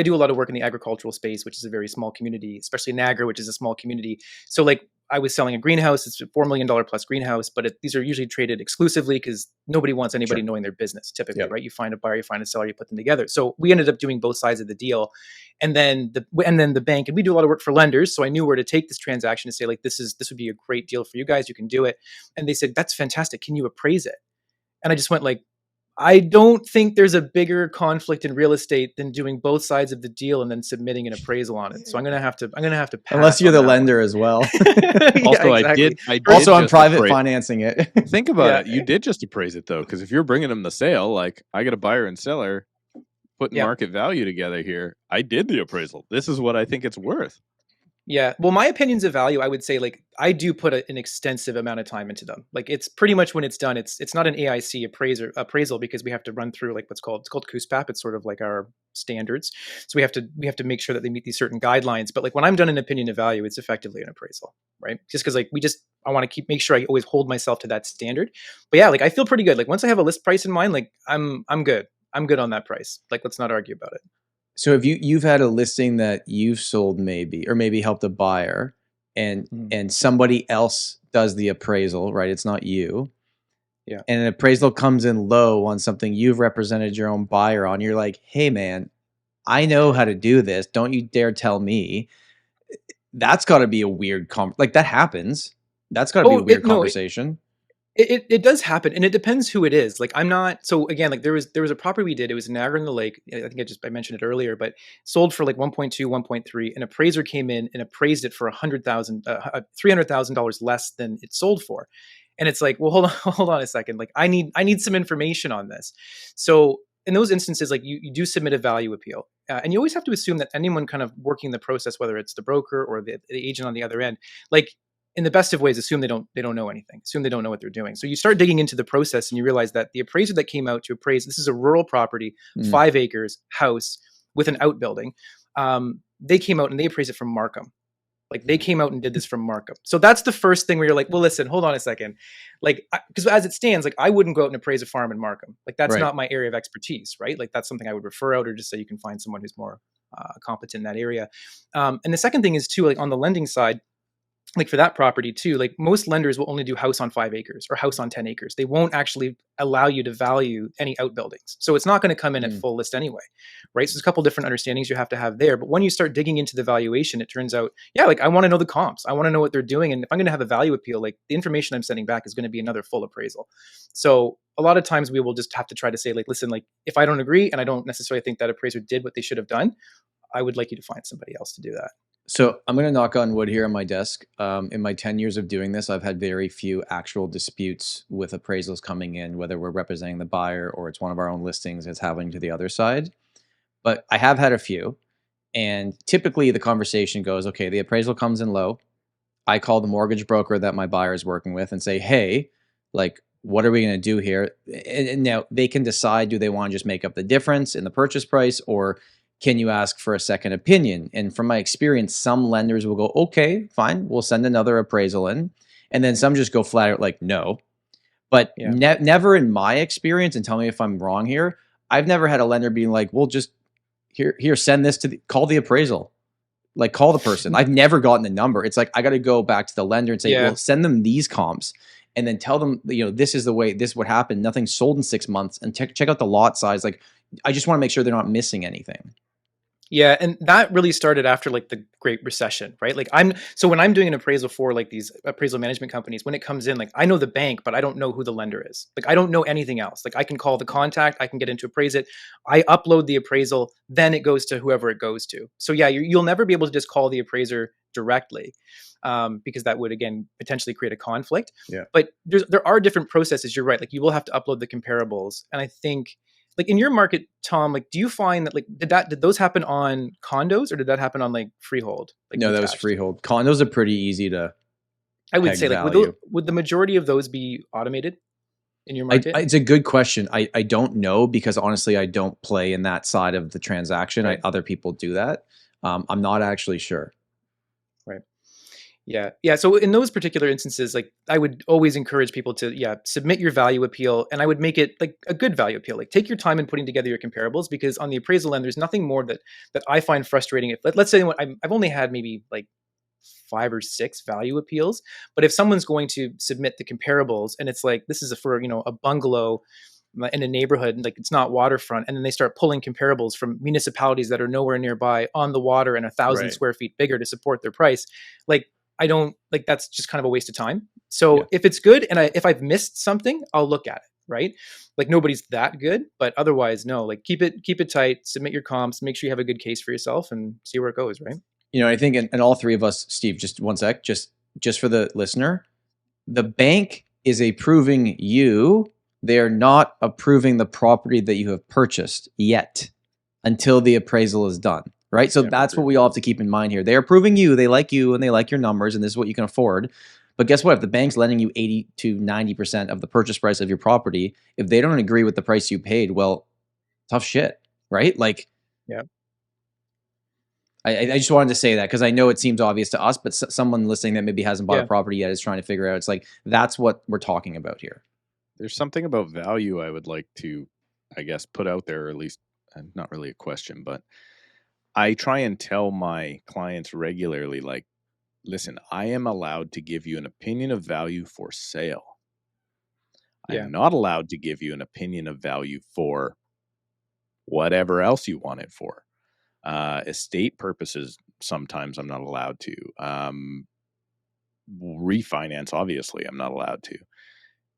do a lot of work in the agricultural space, which is a very small community, especially Niagara, which is a small community. So like I was selling a greenhouse. It's a $4 million plus greenhouse, but these are usually traded exclusively because nobody wants anybody knowing their business typically, right? You find a buyer, you find a seller, you put them together. So we ended up doing both sides of the deal. And then the bank, and we do a lot of work for lenders. So I knew where to take this transaction to say like, this would be a great deal for you guys. You can do it. And they said, that's fantastic. Can you appraise it? And I just went like, I don't think there's a bigger conflict in real estate than doing both sides of the deal and then submitting an appraisal on it. So I'm gonna have to pass. Unless you're the lender one. as well. Also, exactly. I did Also, I'm just private financing it. Think about it. You did just appraise it though, because if you're bringing them the sale, like I got a buyer and seller putting market value together here. I did the appraisal. This is what I think it's worth. Yeah. Well, my opinions of value, I would say, like, I do put an extensive amount of time into them. Like, it's pretty much when it's done, it's not an AIC appraisal because we have to run through like it's called CUSPAP. It's sort of like our standards. So we have to make sure that they meet these certain guidelines. But like when I'm done an opinion of value, it's effectively an appraisal, right? Just because like I want to make sure I always hold myself to that standard. But yeah, like I feel pretty good. Like once I have a list price in mind, like I'm good. I'm good on that price. Like let's not argue about it. So if you've had a listing that you've sold maybe helped a buyer and somebody else does the appraisal, right? It's not you. Yeah. And an appraisal comes in low on something you've represented your own buyer on. You're like, hey man, I know how to do this. Don't you dare tell me. That's got to be a weird like that happens. That's got to be a weird conversation. It does happen, and it depends who it is. Like I'm not so again. Like there was a property we did. It was in Niagara in the Lake. I think I mentioned it earlier, but sold for like 1.2, 1.3. An appraiser came in and appraised it for $300,000 less than it sold for, and it's like, well, hold on a second. Like I need some information on this. So in those instances, like you do submit a value appeal, and you always have to assume that anyone kind of working the process, whether it's the broker or the agent on the other end, like. In the best of ways, assume they don't know anything. Assume they don't know what they're doing. So you start digging into the process and you realize that the appraiser that came out to appraise, this is a rural property, 5 acres, house with an outbuilding. They came out and they appraised it from Markham. Like they came out and did this from Markham. So that's the first thing where you're like, well, listen, hold on a second. Like, because as it stands, like I wouldn't go out and appraise a farm in Markham. Like that's not my area of expertise, right? Like that's something I would refer out or just say you can find someone who's more competent in that area. And the second thing is too, like on the lending side, like for that property too, like most lenders will only do house on 5 acres or house on 10 acres. They won't actually allow you to value any outbuildings. So it's not going to come in at full list anyway, right? So there's a couple different understandings you have to have there. But when you start digging into the valuation, it turns out, yeah, like I want to know the comps. I want to know what they're doing. And if I'm going to have a value appeal, like the information I'm sending back is going to be another full appraisal. So a lot of times we will just have to try to say like, listen, like if I don't agree and I don't necessarily think that appraiser did what they should have done, I would like you to find somebody else to do that. So I'm going to knock on wood here on my desk. In my 10 years of doing this, I've had very few actual disputes with appraisals coming in, whether we're representing the buyer or it's one of our own listings that's happening to the other side. But I have had a few. And typically the conversation goes, okay, the appraisal comes in low. I call the mortgage broker that my buyer is working with and say, hey, like, what are we going to do here? And now they can decide, do they want to just make up the difference in the purchase price, or can you ask for a second opinion? And from my experience, some lenders will go, okay, fine, we'll send another appraisal in. And then some just go flat out like, no. But never in my experience, and tell me if I'm wrong here, I've never had a lender being like, well, just here, send this to call the appraisal. Like call the person. I've never gotten the number. It's like, I got to go back to the lender and say, well, send them these comps. And then tell them, this is the way, this is what happened. Nothing sold in 6 months. And check out the lot size. Like, I just want to make sure they're not missing anything. Yeah. And that really started after like the Great Recession, right? Like so when I'm doing an appraisal for like these appraisal management companies, when it comes in, like I know the bank, but I don't know who the lender is. Like I don't know anything else. Like I can call the contact, I can get into appraise it. I upload the appraisal, then it goes to whoever it goes to. So yeah, you'll never be able to just call the appraiser directly. Because that would again potentially create a conflict. Yeah. But there are different processes. You're right. Like you will have to upload the comparables. And I think like in your market, Tom, like do you find that like did those happen on condos or did that happen on like freehold? Like no, that was freehold. Condos are pretty easy to I would say like would the majority of those be automated in your market? It's a good question. I don't know because honestly I don't play in that side of the transaction. Right. Other people do that. I'm not actually sure. Right. Yeah. So in those particular instances, like I would always encourage people to, submit your value appeal, and I would make it like a good value appeal. Like take your time in putting together your comparables, because on the appraisal end, there's nothing more that I find frustrating. If let's say I've only had maybe like 5 or 6 value appeals, but if someone's going to submit the comparables and it's like, this is for a bungalow in a neighborhood, and like it's not waterfront, and then they start pulling comparables from municipalities that are nowhere nearby on the water and 1,000 square feet bigger to support their price, like I don't like, that's just kind of a waste of time. So if it's good and if I've missed something, I'll look at it, right? Like nobody's that good, but otherwise, no, like keep it tight, submit your comps, make sure you have a good case for yourself and see where it goes, right? I think, and all three of us, Steve, just one sec, just for the listener, the bank is approving you. They are not approving the property that you have purchased yet until the appraisal is done, right? So that's what we all have to keep in mind here. They're approving you, they like you, and they like your numbers, and this is what you can afford. But guess what? If the bank's lending you 80 to 90% of the purchase price of your property, if they don't agree with the price you paid, well, tough shit, right? Like, yeah. I just wanted to say that because I know it seems obvious to us, but someone listening that maybe hasn't bought a property yet is trying to figure out. It's like, that's what we're talking about here. There's something about value I would like to, I guess, put out there, or at least not really a question, but I try and tell my clients regularly, like, listen, I am allowed to give you an opinion of value for sale. I'm not allowed to give you an opinion of value for whatever else you want it for. Estate purposes, sometimes I'm not allowed to. Refinance, obviously, I'm not allowed to.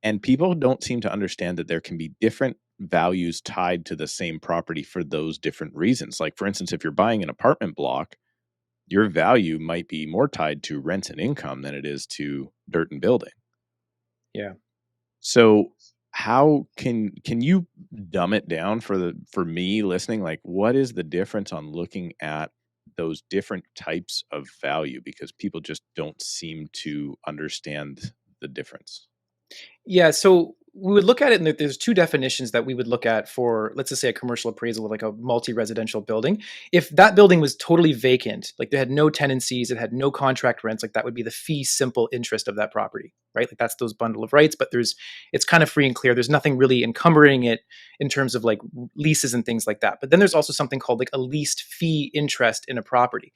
And people don't seem to understand that there can be different values tied to the same property for those different reasons. Like, for instance, if you're buying an apartment block, your value might be more tied to rents and income than it is to dirt and building. Yeah. So how can you dumb it down for me listening? Like, what is the difference on looking at those different types of value? Because people just don't seem to understand the difference. Yeah, so we would look at it, and there's two definitions that we would look at for, let's just say, a commercial appraisal of like a multi-residential building. If that building was totally vacant, like they had no tenancies, it had no contract rents, like that would be the fee simple interest of that property, right? Like that's those bundle of rights, but it's kind of free and clear. There's nothing really encumbering it in terms of like leases and things like that. But then there's also something called like a leased fee interest in a property.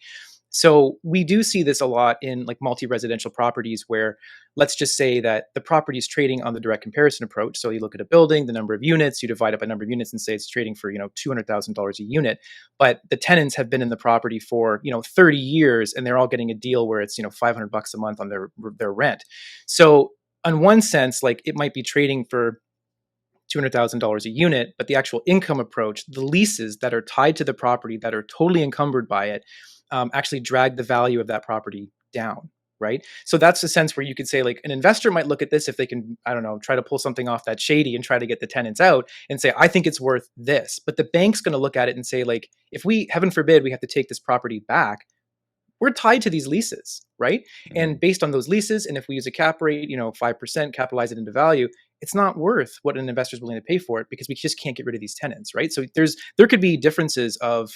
So we do see this a lot in like multi-residential properties where, let's just say that the property is trading on the direct comparison approach. So you look at a building, the number of units, you divide up a number of units and say it's trading for, $200,000 a unit. But the tenants have been in the property for, 30 years, and they're all getting a deal where it's, $500 a month on their rent. So in one sense, like it might be trading for $200,000 a unit, but the actual income approach, the leases that are tied to the property that are totally encumbered by it, actually drag the value of that property down, right? So that's a sense where you could say like an investor might look at this if they can, I don't know, try to pull something off that shady and try to get the tenants out and say, I think it's worth this. But the bank's going to look at it and say like, if we, heaven forbid, we have to take this property back, we're tied to these leases, right? Mm-hmm. And based on those leases, and if we use a cap rate, 5%, capitalize it into value, it's not worth what an investor is willing to pay for it because we just can't get rid of these tenants, right? So there could be differences of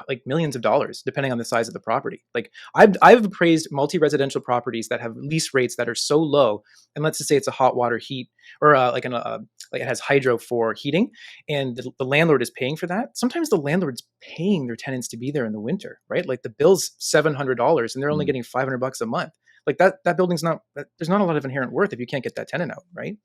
like millions of dollars depending on the size of the property. Like I've appraised multi-residential properties that have lease rates that are so low, and let's just say it's a hot water heat or like it has hydro for heating, and the landlord is paying for that. Sometimes the landlord's paying their tenants to be there in the winter, right? Like the bill's $700 and they're only getting $500 a month. Like that building's there's not a lot of inherent worth if you can't get that tenant out, right?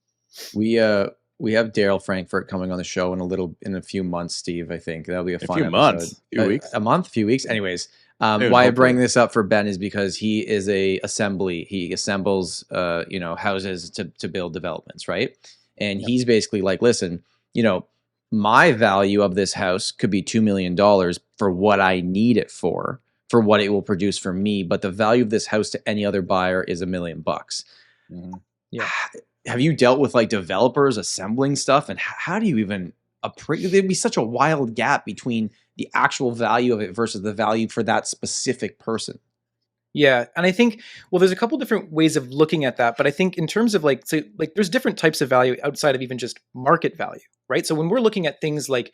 We have Daryl Frankfurt coming on the show in a few months, Steve. I think that'll be a fun episode. A few weeks. Anyways, why I bring this up for Ben is because he is a assembly. He assembles, houses to build developments, right? And he's basically like, listen, my value of this house could be $2 million for what I need it for what it will produce for me, but the value of this house to any other buyer is $1 million. Mm-hmm. Yeah. Have you dealt with like developers assembling stuff, and how do you even there'd be such a wild gap between the actual value of it versus the value for that specific person? Yeah. And I think, well, there's a couple different ways of looking at that, but I think in terms of like there's different types of value outside of even just market value, right? So when we're looking at things like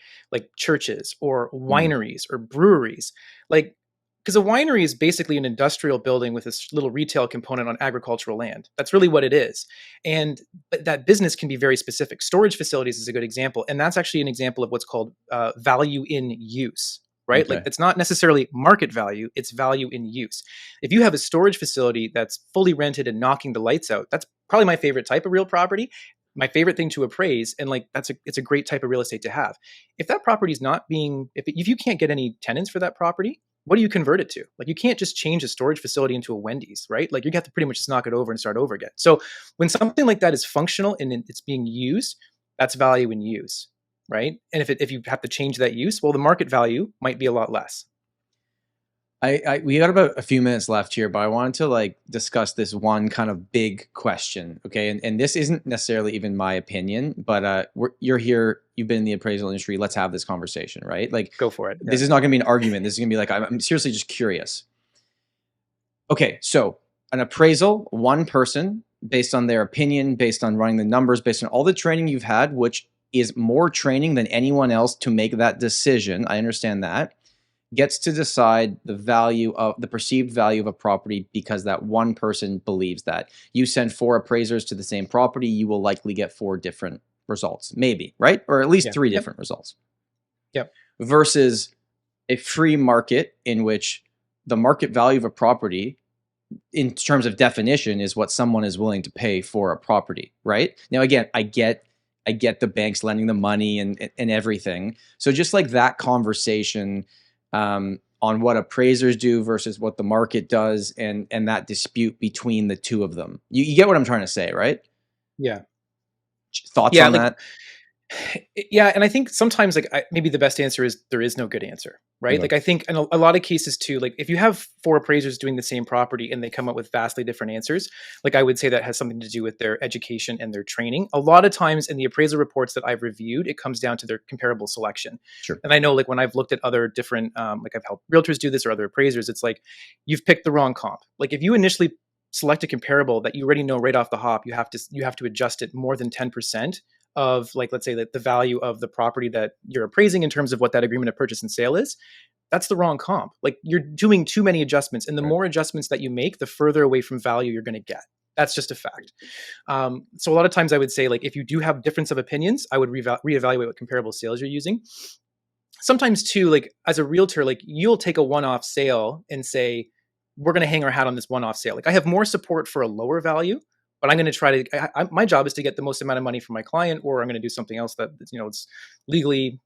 churches or wineries or breweries, because a winery is basically an industrial building with this little retail component on agricultural land. That's really what it is. And that business can be very specific. Storage facilities is a good example. And that's actually an example of what's called value in use, right? Okay. Like it's not necessarily market value, it's value in use. If you have a storage facility that's fully rented and knocking the lights out, that's probably my favorite type of real property. My favorite thing to appraise, and it's a great type of real estate to have. If that property is not being, if you can't get any tenants for that property, what do you convert it to? Like you can't just change a storage facility into a Wendy's, right? Like you have to pretty much just knock it over and start over again. So when something like that is functional and it's being used, that's value in use, right? And if you have to change that use, well, the market value might be a lot less. We got about a few minutes left here, but I wanted to like discuss this one kind of big question. Okay. And this isn't necessarily even my opinion, but you're here, you've been in the appraisal industry. Let's have this conversation, right? Like, go for it. This is not going to be an argument. This is going to be like, I'm seriously just curious. Okay. So an appraisal, one person, based on their opinion, based on running the numbers, based on all the training you've had, which is more training than anyone else to make that decision. I understand that. Gets to decide the value of the perceived value of a property because that one person believes that. You send 4 appraisers to the same property, you will likely get 4 different results, maybe, right? Or at least 3 different results. Yep. Versus a free market in which the market value of a property, in terms of definition, is what someone is willing to pay for a property, right? Now, again, I get the banks lending the money and everything. So just like that conversation on what appraisers do versus what the market does, and that dispute between the two of them. You get what I'm trying to say, right? Yeah. Thoughts on that? Yeah, and I think sometimes maybe the best answer is there is no good answer, right? Okay. Like I think in a lot of cases too, like if you have 4 appraisers doing the same property and they come up with vastly different answers, like I would say that has something to do with their education and their training. A lot of times in the appraisal reports that I've reviewed, it comes down to their comparable selection. Sure. And I know like when I've looked at other different, like I've helped realtors do this or other appraisers, it's like you've picked the wrong comp. Like if you initially select a comparable that you already know right off the hop, you have to adjust it more than 10% of, like, let's say that the value of the property that you're appraising in terms of what that agreement of purchase and sale is. That's the wrong comp. Like you're doing too many adjustments, and the more adjustments that you make, the further away from value you're going to get. That's just a fact. So a lot of times I would say, like, if you do have difference of opinions, I would reevaluate what comparable sales you're using. Sometimes too, like as a realtor, like you'll take a one-off sale and say, we're going to hang our hat on this one-off sale. Like I have more support for a lower value, but I'm going to try to, my job is to get the most amount of money for my client, or I'm going to do something else that, it's legally,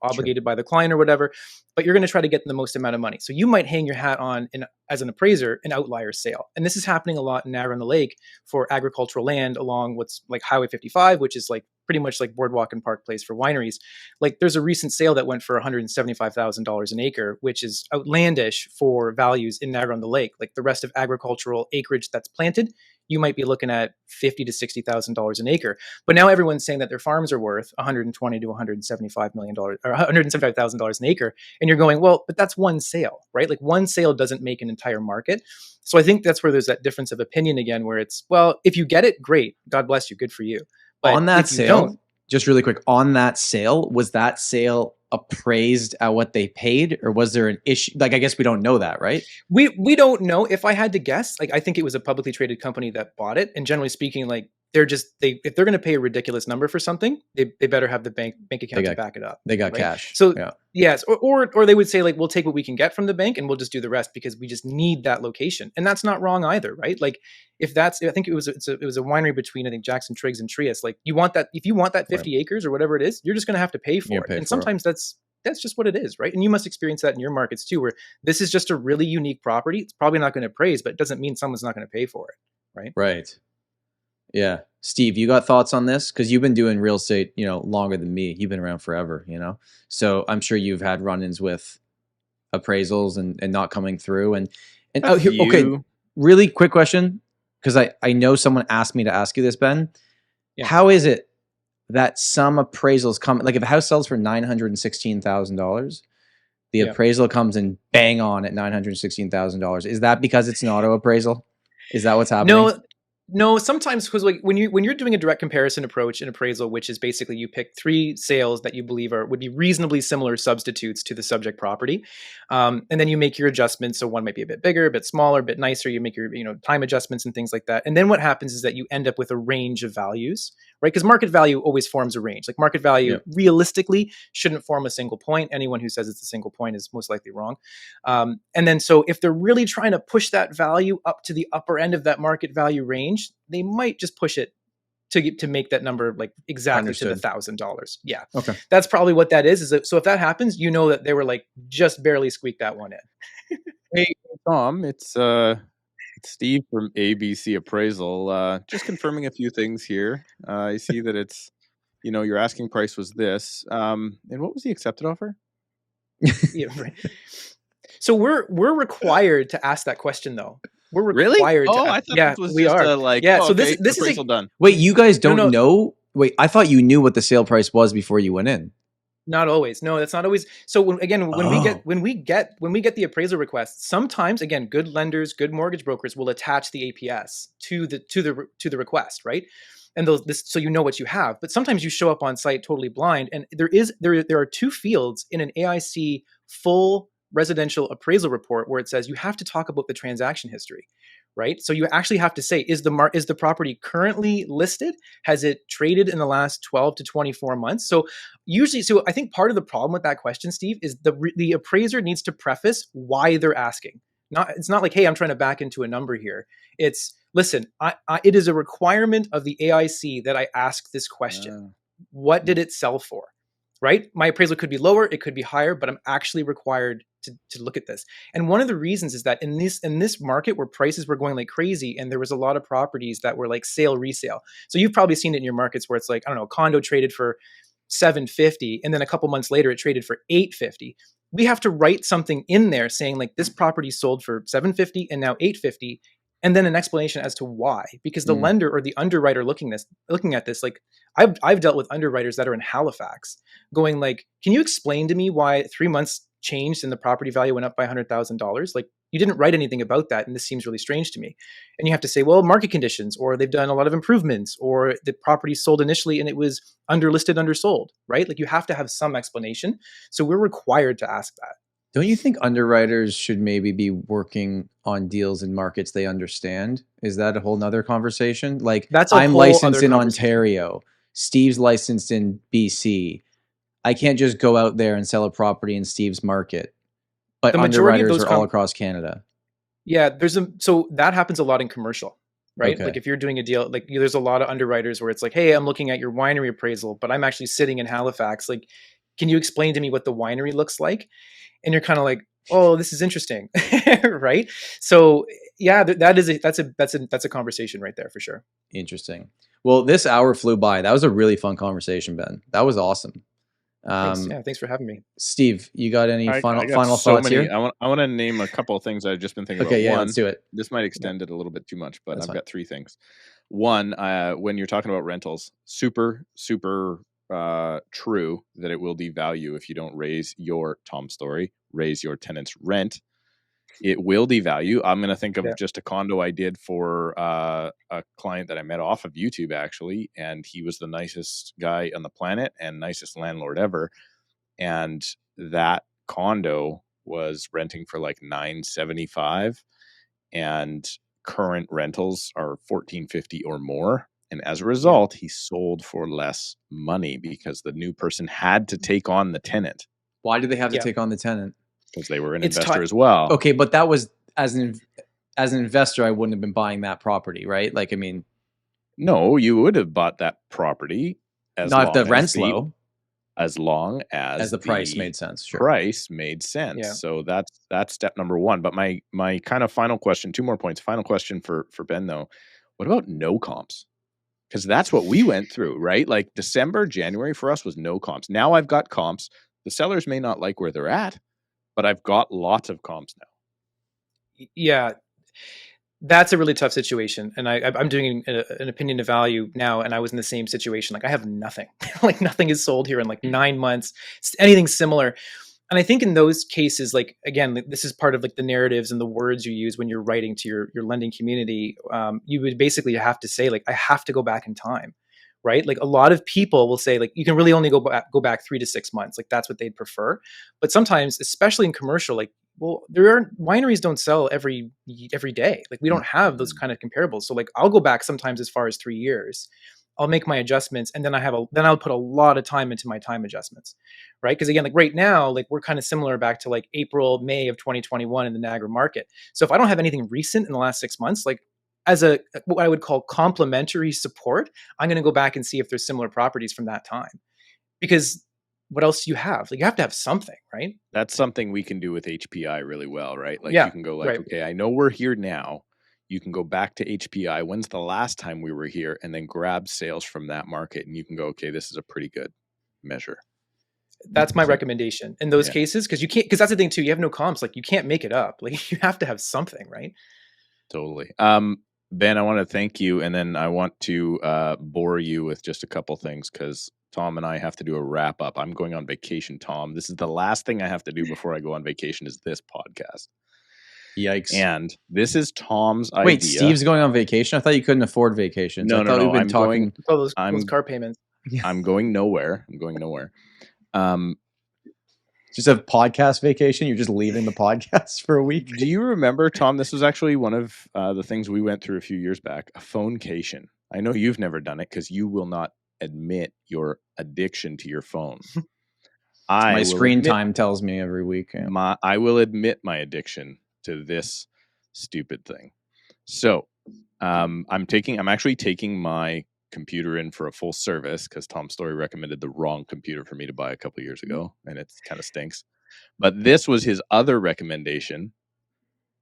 obligated by the client or whatever, but you're going to try to get the most amount of money. So you might hang your hat on, as an appraiser, an outlier sale. And this is happening a lot in Niagara on the Lake for agricultural land along what's like Highway 55, which is like pretty much like Boardwalk and Park Place for wineries. Like there's a recent sale that went for $175,000 an acre, which is outlandish for values in Niagara on the Lake. Like the rest of agricultural acreage that's planted, you might be looking at $50,000 to $60,000 an acre. But now everyone's saying that their farms are worth $120,000 to $175 million or $175,000 an acre. And you're going, well, but that's one sale, right? Like one sale doesn't make an entire market. So I think that's where there's that difference of opinion again, where it's, well, if you get it, great. God bless you. Good for you. But on that sale, just really quick, on that sale, was that sale appraised at what they paid, or was there an issue? Like, I guess we don't know that, right? We don't know. If I had to guess, like I think it was a publicly traded company that bought it. And generally speaking, like if they're going to pay a ridiculous number for something, they better have the bank account to back it up. They got cash. So yes, or they would say like, we'll take what we can get from the bank and we'll just do the rest because we just need that location. And that's not wrong either, right? Like I think it was a winery between, I think, Jackson Triggs and Trias. Like you want that, if you want that 50 acres or whatever it is, you're just going to have to pay for it. And sometimes that's just what it is, right? And you must experience that in your markets too, where this is just a really unique property. It's probably not going to appraise, but it doesn't mean someone's not going to pay for it, right? Right. Yeah. Steve, you got thoughts on this? Because you've been doing real estate, longer than me. You've been around forever, So I'm sure you've had run-ins with appraisals and not coming through. And okay, really quick question, because I know someone asked me to ask you this, Ben. Yeah. How is it that some appraisals come, like if a house sells for $916,000, the appraisal comes in bang on at $916,000? Is that because it's an auto appraisal? Is that what's happening? No, sometimes, because like when you're doing a direct comparison approach in appraisal, which is basically you pick 3 sales that you believe would be reasonably similar substitutes to the subject property, and then you make your adjustments. So one might be a bit bigger, a bit smaller, a bit nicer. You make your time adjustments and things like that. And then what happens is that you end up with a range of values, right? Because market value always forms a range. Like market value realistically shouldn't form a single point. Anyone who says it's a single point is most likely wrong. And then so if they're really trying to push that value up to the upper end of that market value range, they might just push it to make that number like exactly to the $1,000. Yeah. Okay. That's probably what that is. So if that happens, that they were like just barely squeaked that one in. Hey, Tom, it's Steve from ABC Appraisal. Just confirming a few things here. I see that it's your asking price was this. And what was the accepted offer? Yeah, right. So we're required to ask that question, though. We're Really? required to. I thought this was we just are. So okay, this is appraisal done. Wait, you guys don't No. know? Wait, I thought you knew what the sale price was before you went in. Not always. No, that's not always. So when we get the appraisal request, sometimes, again, good lenders, good mortgage brokers will attach the APS to the request, right? And so you know what you have. But sometimes you show up on site totally blind, and there are two fields in an AIC full residential appraisal report where it says you have to talk about the transaction history, right? So you actually have to say, is the property currently listed? Has it traded in the last 12 to 24 months? So I think part of the problem with that question, Steve, is the appraiser needs to preface why they're asking. It's not like, hey, I'm trying to back into a number here. It's, listen, it is a requirement of the AIC that I ask this question. What did it sell for? Right? My appraisal could be lower, it could be higher, but I'm actually required to look at this. And one of the reasons is that in this market where prices were going like crazy, and there was a lot of properties that were like sale resale. So you've probably seen it in your markets where it's like, I don't know, condo traded for $750, and then a couple months later it traded for $850. We have to write something in there saying like this property sold for $750 and now $850, and then an explanation as to why. Because the lender or the underwriter looking at this, like I've dealt with underwriters that are in Halifax going like, can you explain to me why 3 months changed and the property value went up by $100,000? Like, you didn't write anything about that, and this seems really strange to me. And you have to say, well, market conditions, or they've done a lot of improvements, or the property sold initially and it was underlisted, undersold, right? Like, you have to have some explanation. So we're required to ask that. Don't you think underwriters should maybe be working on deals in markets they understand? Is that a whole nother conversation? Like, I'm licensed in Ontario, Steve's licensed in BC. I can't just go out there and sell a property in Steve's market. But underwriters are all across Canada. Yeah, so that happens a lot in commercial, right? Okay. Like if you're doing a deal, like there's a lot of underwriters where it's like, hey, I'm looking at your winery appraisal, but I'm actually sitting in Halifax. Like, can you explain to me what the winery looks like? And you're kind of like, oh, this is interesting, right? So yeah, that's a conversation right there for sure. Interesting. Well, this hour flew by. That was a really fun conversation, Ben. That was awesome. Thanks for having me, Steve. You got any final thoughts here? I want to name a couple of things I've just been thinking about. Okay, let's do it. This might extend it a little bit too much, but I've got three things. One, when you're talking about rentals, super true that it will devalue if you don't raise your tenant's rent. It will devalue. I'm going to think of just a condo I did for a client that I met off of YouTube, actually. And he was the nicest guy on the planet and nicest landlord ever. And that condo was renting for like $975, and current rentals are $1,450 or more. And as a result, he sold for less money because the new person had to take on the tenant. Why did they have to take on the tenant? Because they were an investor as well. Okay, but that was as an investor, I wouldn't have been buying that property, right? Like, I mean, no, you would have bought that property if the rent's low, as long as the price made sense. Sure. Price made sense. Yeah. So that's step number one. But my kind of final question, 2 more points. Final question for Ben though. What about no comps? Because that's what we went through, right? Like December, January for us was no comps. Now I've got comps. The sellers may not like where they're at, but I've got lots of comps now. Yeah, that's a really tough situation. And I'm doing an opinion of value now, and I was in the same situation. Like I have nothing. Like nothing is sold here in like 9 months, anything similar. And I think in those cases, like, again, this is part of like the narratives and the words you use when you're writing to your lending community. You would basically have to say, like, I have to go back in time, right? Like a lot of people will say, like, you can really only go back 3 to 6 months. Like that's what they'd prefer. But sometimes, especially in commercial, like, well, wineries don't sell every day. Like we don't have those kind of comparables. So like I'll go back sometimes as far as 3 years. I'll make my adjustments, and then I'll put a lot of time into my time adjustments, right? Because again, like right now, like we're kind of similar back to like April, May of 2021 in the Niagara market. So if I don't have anything recent in the last 6 months, like as what I would call complementary support, I'm going to go back and see if there's similar properties from that time. Because what else do you have? Like you have to have something, right? That's something we can do with HPI really well, right? Like you can go like, okay, I know we're here now. you can go back to HPI. When's the last time we were here? And then grab sales from that market. And you can go, okay, this is a pretty good measure. That's my recommendation in those cases. Cause you can't, cause that's the thing too. You have no comps. Like you can't make it up. Like you have to have something, right? Totally. Ben, I want to thank you. And then I want to bore you with just a couple things because Tom and I have to do a wrap up. I'm going on vacation, Tom. This is the last thing I have to do before I go on vacation is this podcast. Yikes. And this is Tom's idea. Wait, Steve's going on vacation? I thought you couldn't afford vacations. No, I thought we've been talking those car payments. I'm going nowhere. Just a podcast vacation? You're just leaving the podcast for a week? Do you remember, Tom, this was actually one of the things we went through a few years back, a phonecation. I know you've never done it because you will not admit your addiction to your phone. My screen time tells me every week. Yeah. I will admit my addiction to this stupid thing. So I'm actually taking my computer in for a full service because Tom Storey recommended the wrong computer for me to buy a couple years ago, and it kind of stinks. But this was his other recommendation.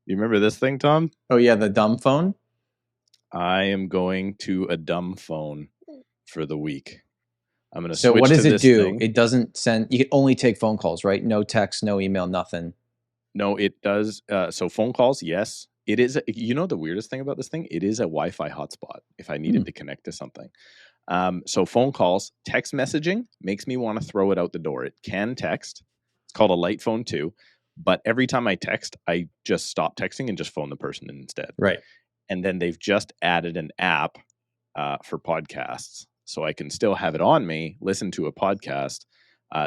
You remember this thing, Tom? Oh yeah, the dumb phone. I am going to a dumb phone for the week. I'm going to. So what does it do? It doesn't send. You can only take phone calls, right? No text, no email, nothing. No, it does. So phone calls, yes. It is. You know the weirdest thing about this thing? It is a Wi-Fi hotspot if I needed to connect to something. So phone calls, text messaging makes me want to throw it out the door. It can text. It's called a light phone too. But every time I text, I just stop texting and just phone the person instead. Right. And then they've just added an app for podcasts. So I can still have it on me, listen to a podcast.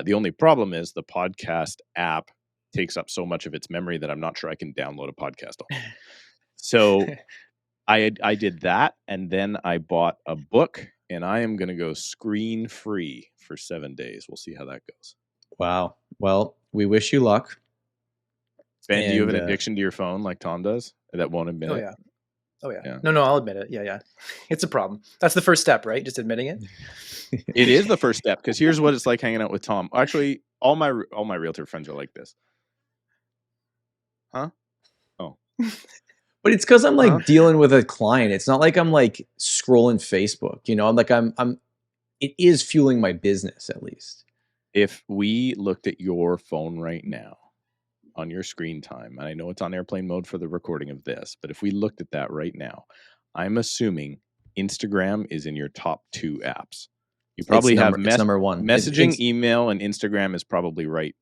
The only problem is the podcast app takes up so much of its memory that I'm not sure I can download a podcast on. So I did that, and then I bought a book, and I am going to go screen free for 7 days. We'll see how that goes. Wow. Well, we wish you luck. Ben, do you have an addiction to your phone like Tom does? That won't admit it? Yeah. Oh, yeah. No, I'll admit it. Yeah. It's a problem. That's the first step, right? Just admitting it. It is the first step, because here's what it's like hanging out with Tom. Actually, all my realtor friends are like this. Huh? Oh. But it's because I'm like dealing with a client. It's not like I'm like scrolling Facebook. You know, it is fueling my business at least. If we looked at your phone right now on your screen time, and I know it's on airplane mode for the recording of this, but if we looked at that right now, I'm assuming Instagram is in your top 2 apps. You probably have number 1. Messaging, email, and Instagram is probably right.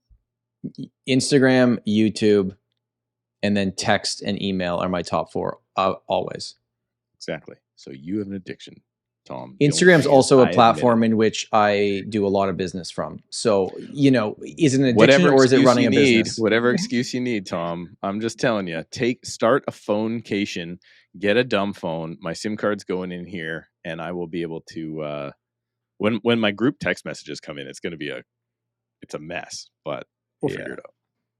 Instagram, YouTube, and then text and email are my top 4 always. Exactly. So you have an addiction, Tom. Instagram's also a platform in which I do a lot of business from. So, you know, is it an addiction or is it running a business? Whatever excuse you need, Tom. I'm just telling you, start a phonecation, get a dumb phone. My SIM card's going in here, and I will be able to, when my group text messages come in, it's going to be it's a mess, but we'll figure it out.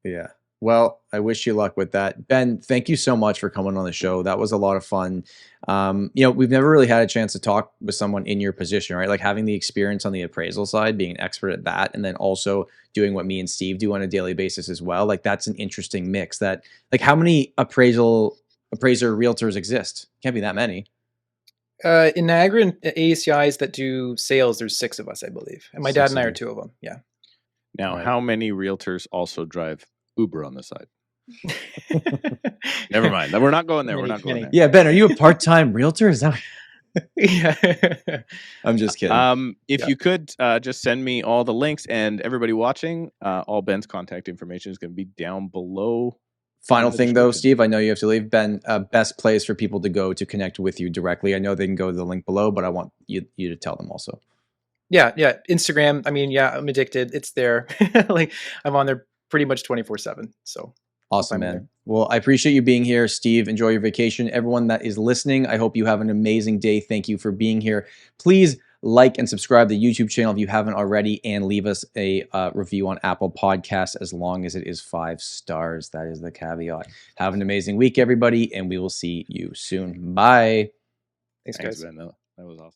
Yeah. Well, I wish you luck with that. Ben, thank you so much for coming on the show. That was a lot of fun. You know, we've never really had a chance to talk with someone in your position, right? Like having the experience on the appraisal side, being an expert at that, and then also doing what me and Steve do on a daily basis as well. Like that's an interesting mix that, like how many appraiser realtors exist? Can't be that many. In Niagara and ACIs that do sales, there's 6 of us, I believe. And my dad and I are 2 of them. Yeah. Now, how many realtors also drive Uber on the side? Never mind. We're not going there. We're not going there. Yeah, Ben, are you a part-time realtor? Is that? Yeah. I'm just kidding. If you could just send me all the links, and everybody watching, all Ben's contact information is going to be down below. Final thing though, Steve, I know you have to leave. Ben, best place for people to go to connect with you directly. I know they can go to the link below, but I want you to tell them also. Yeah. Instagram. I mean, I'm addicted. It's there. Like I'm on there pretty much 24/7. So awesome, man. Well, I appreciate you being here, Steve. Enjoy your vacation. Everyone that is listening, I hope you have an amazing day. Thank you for being here. Please like and subscribe to the YouTube channel if you haven't already, and leave us a review on Apple Podcasts as long as it is 5 stars. That is the caveat. Have an amazing week, everybody, and we will see you soon. Bye. Thanks guys. Ben. That was awesome.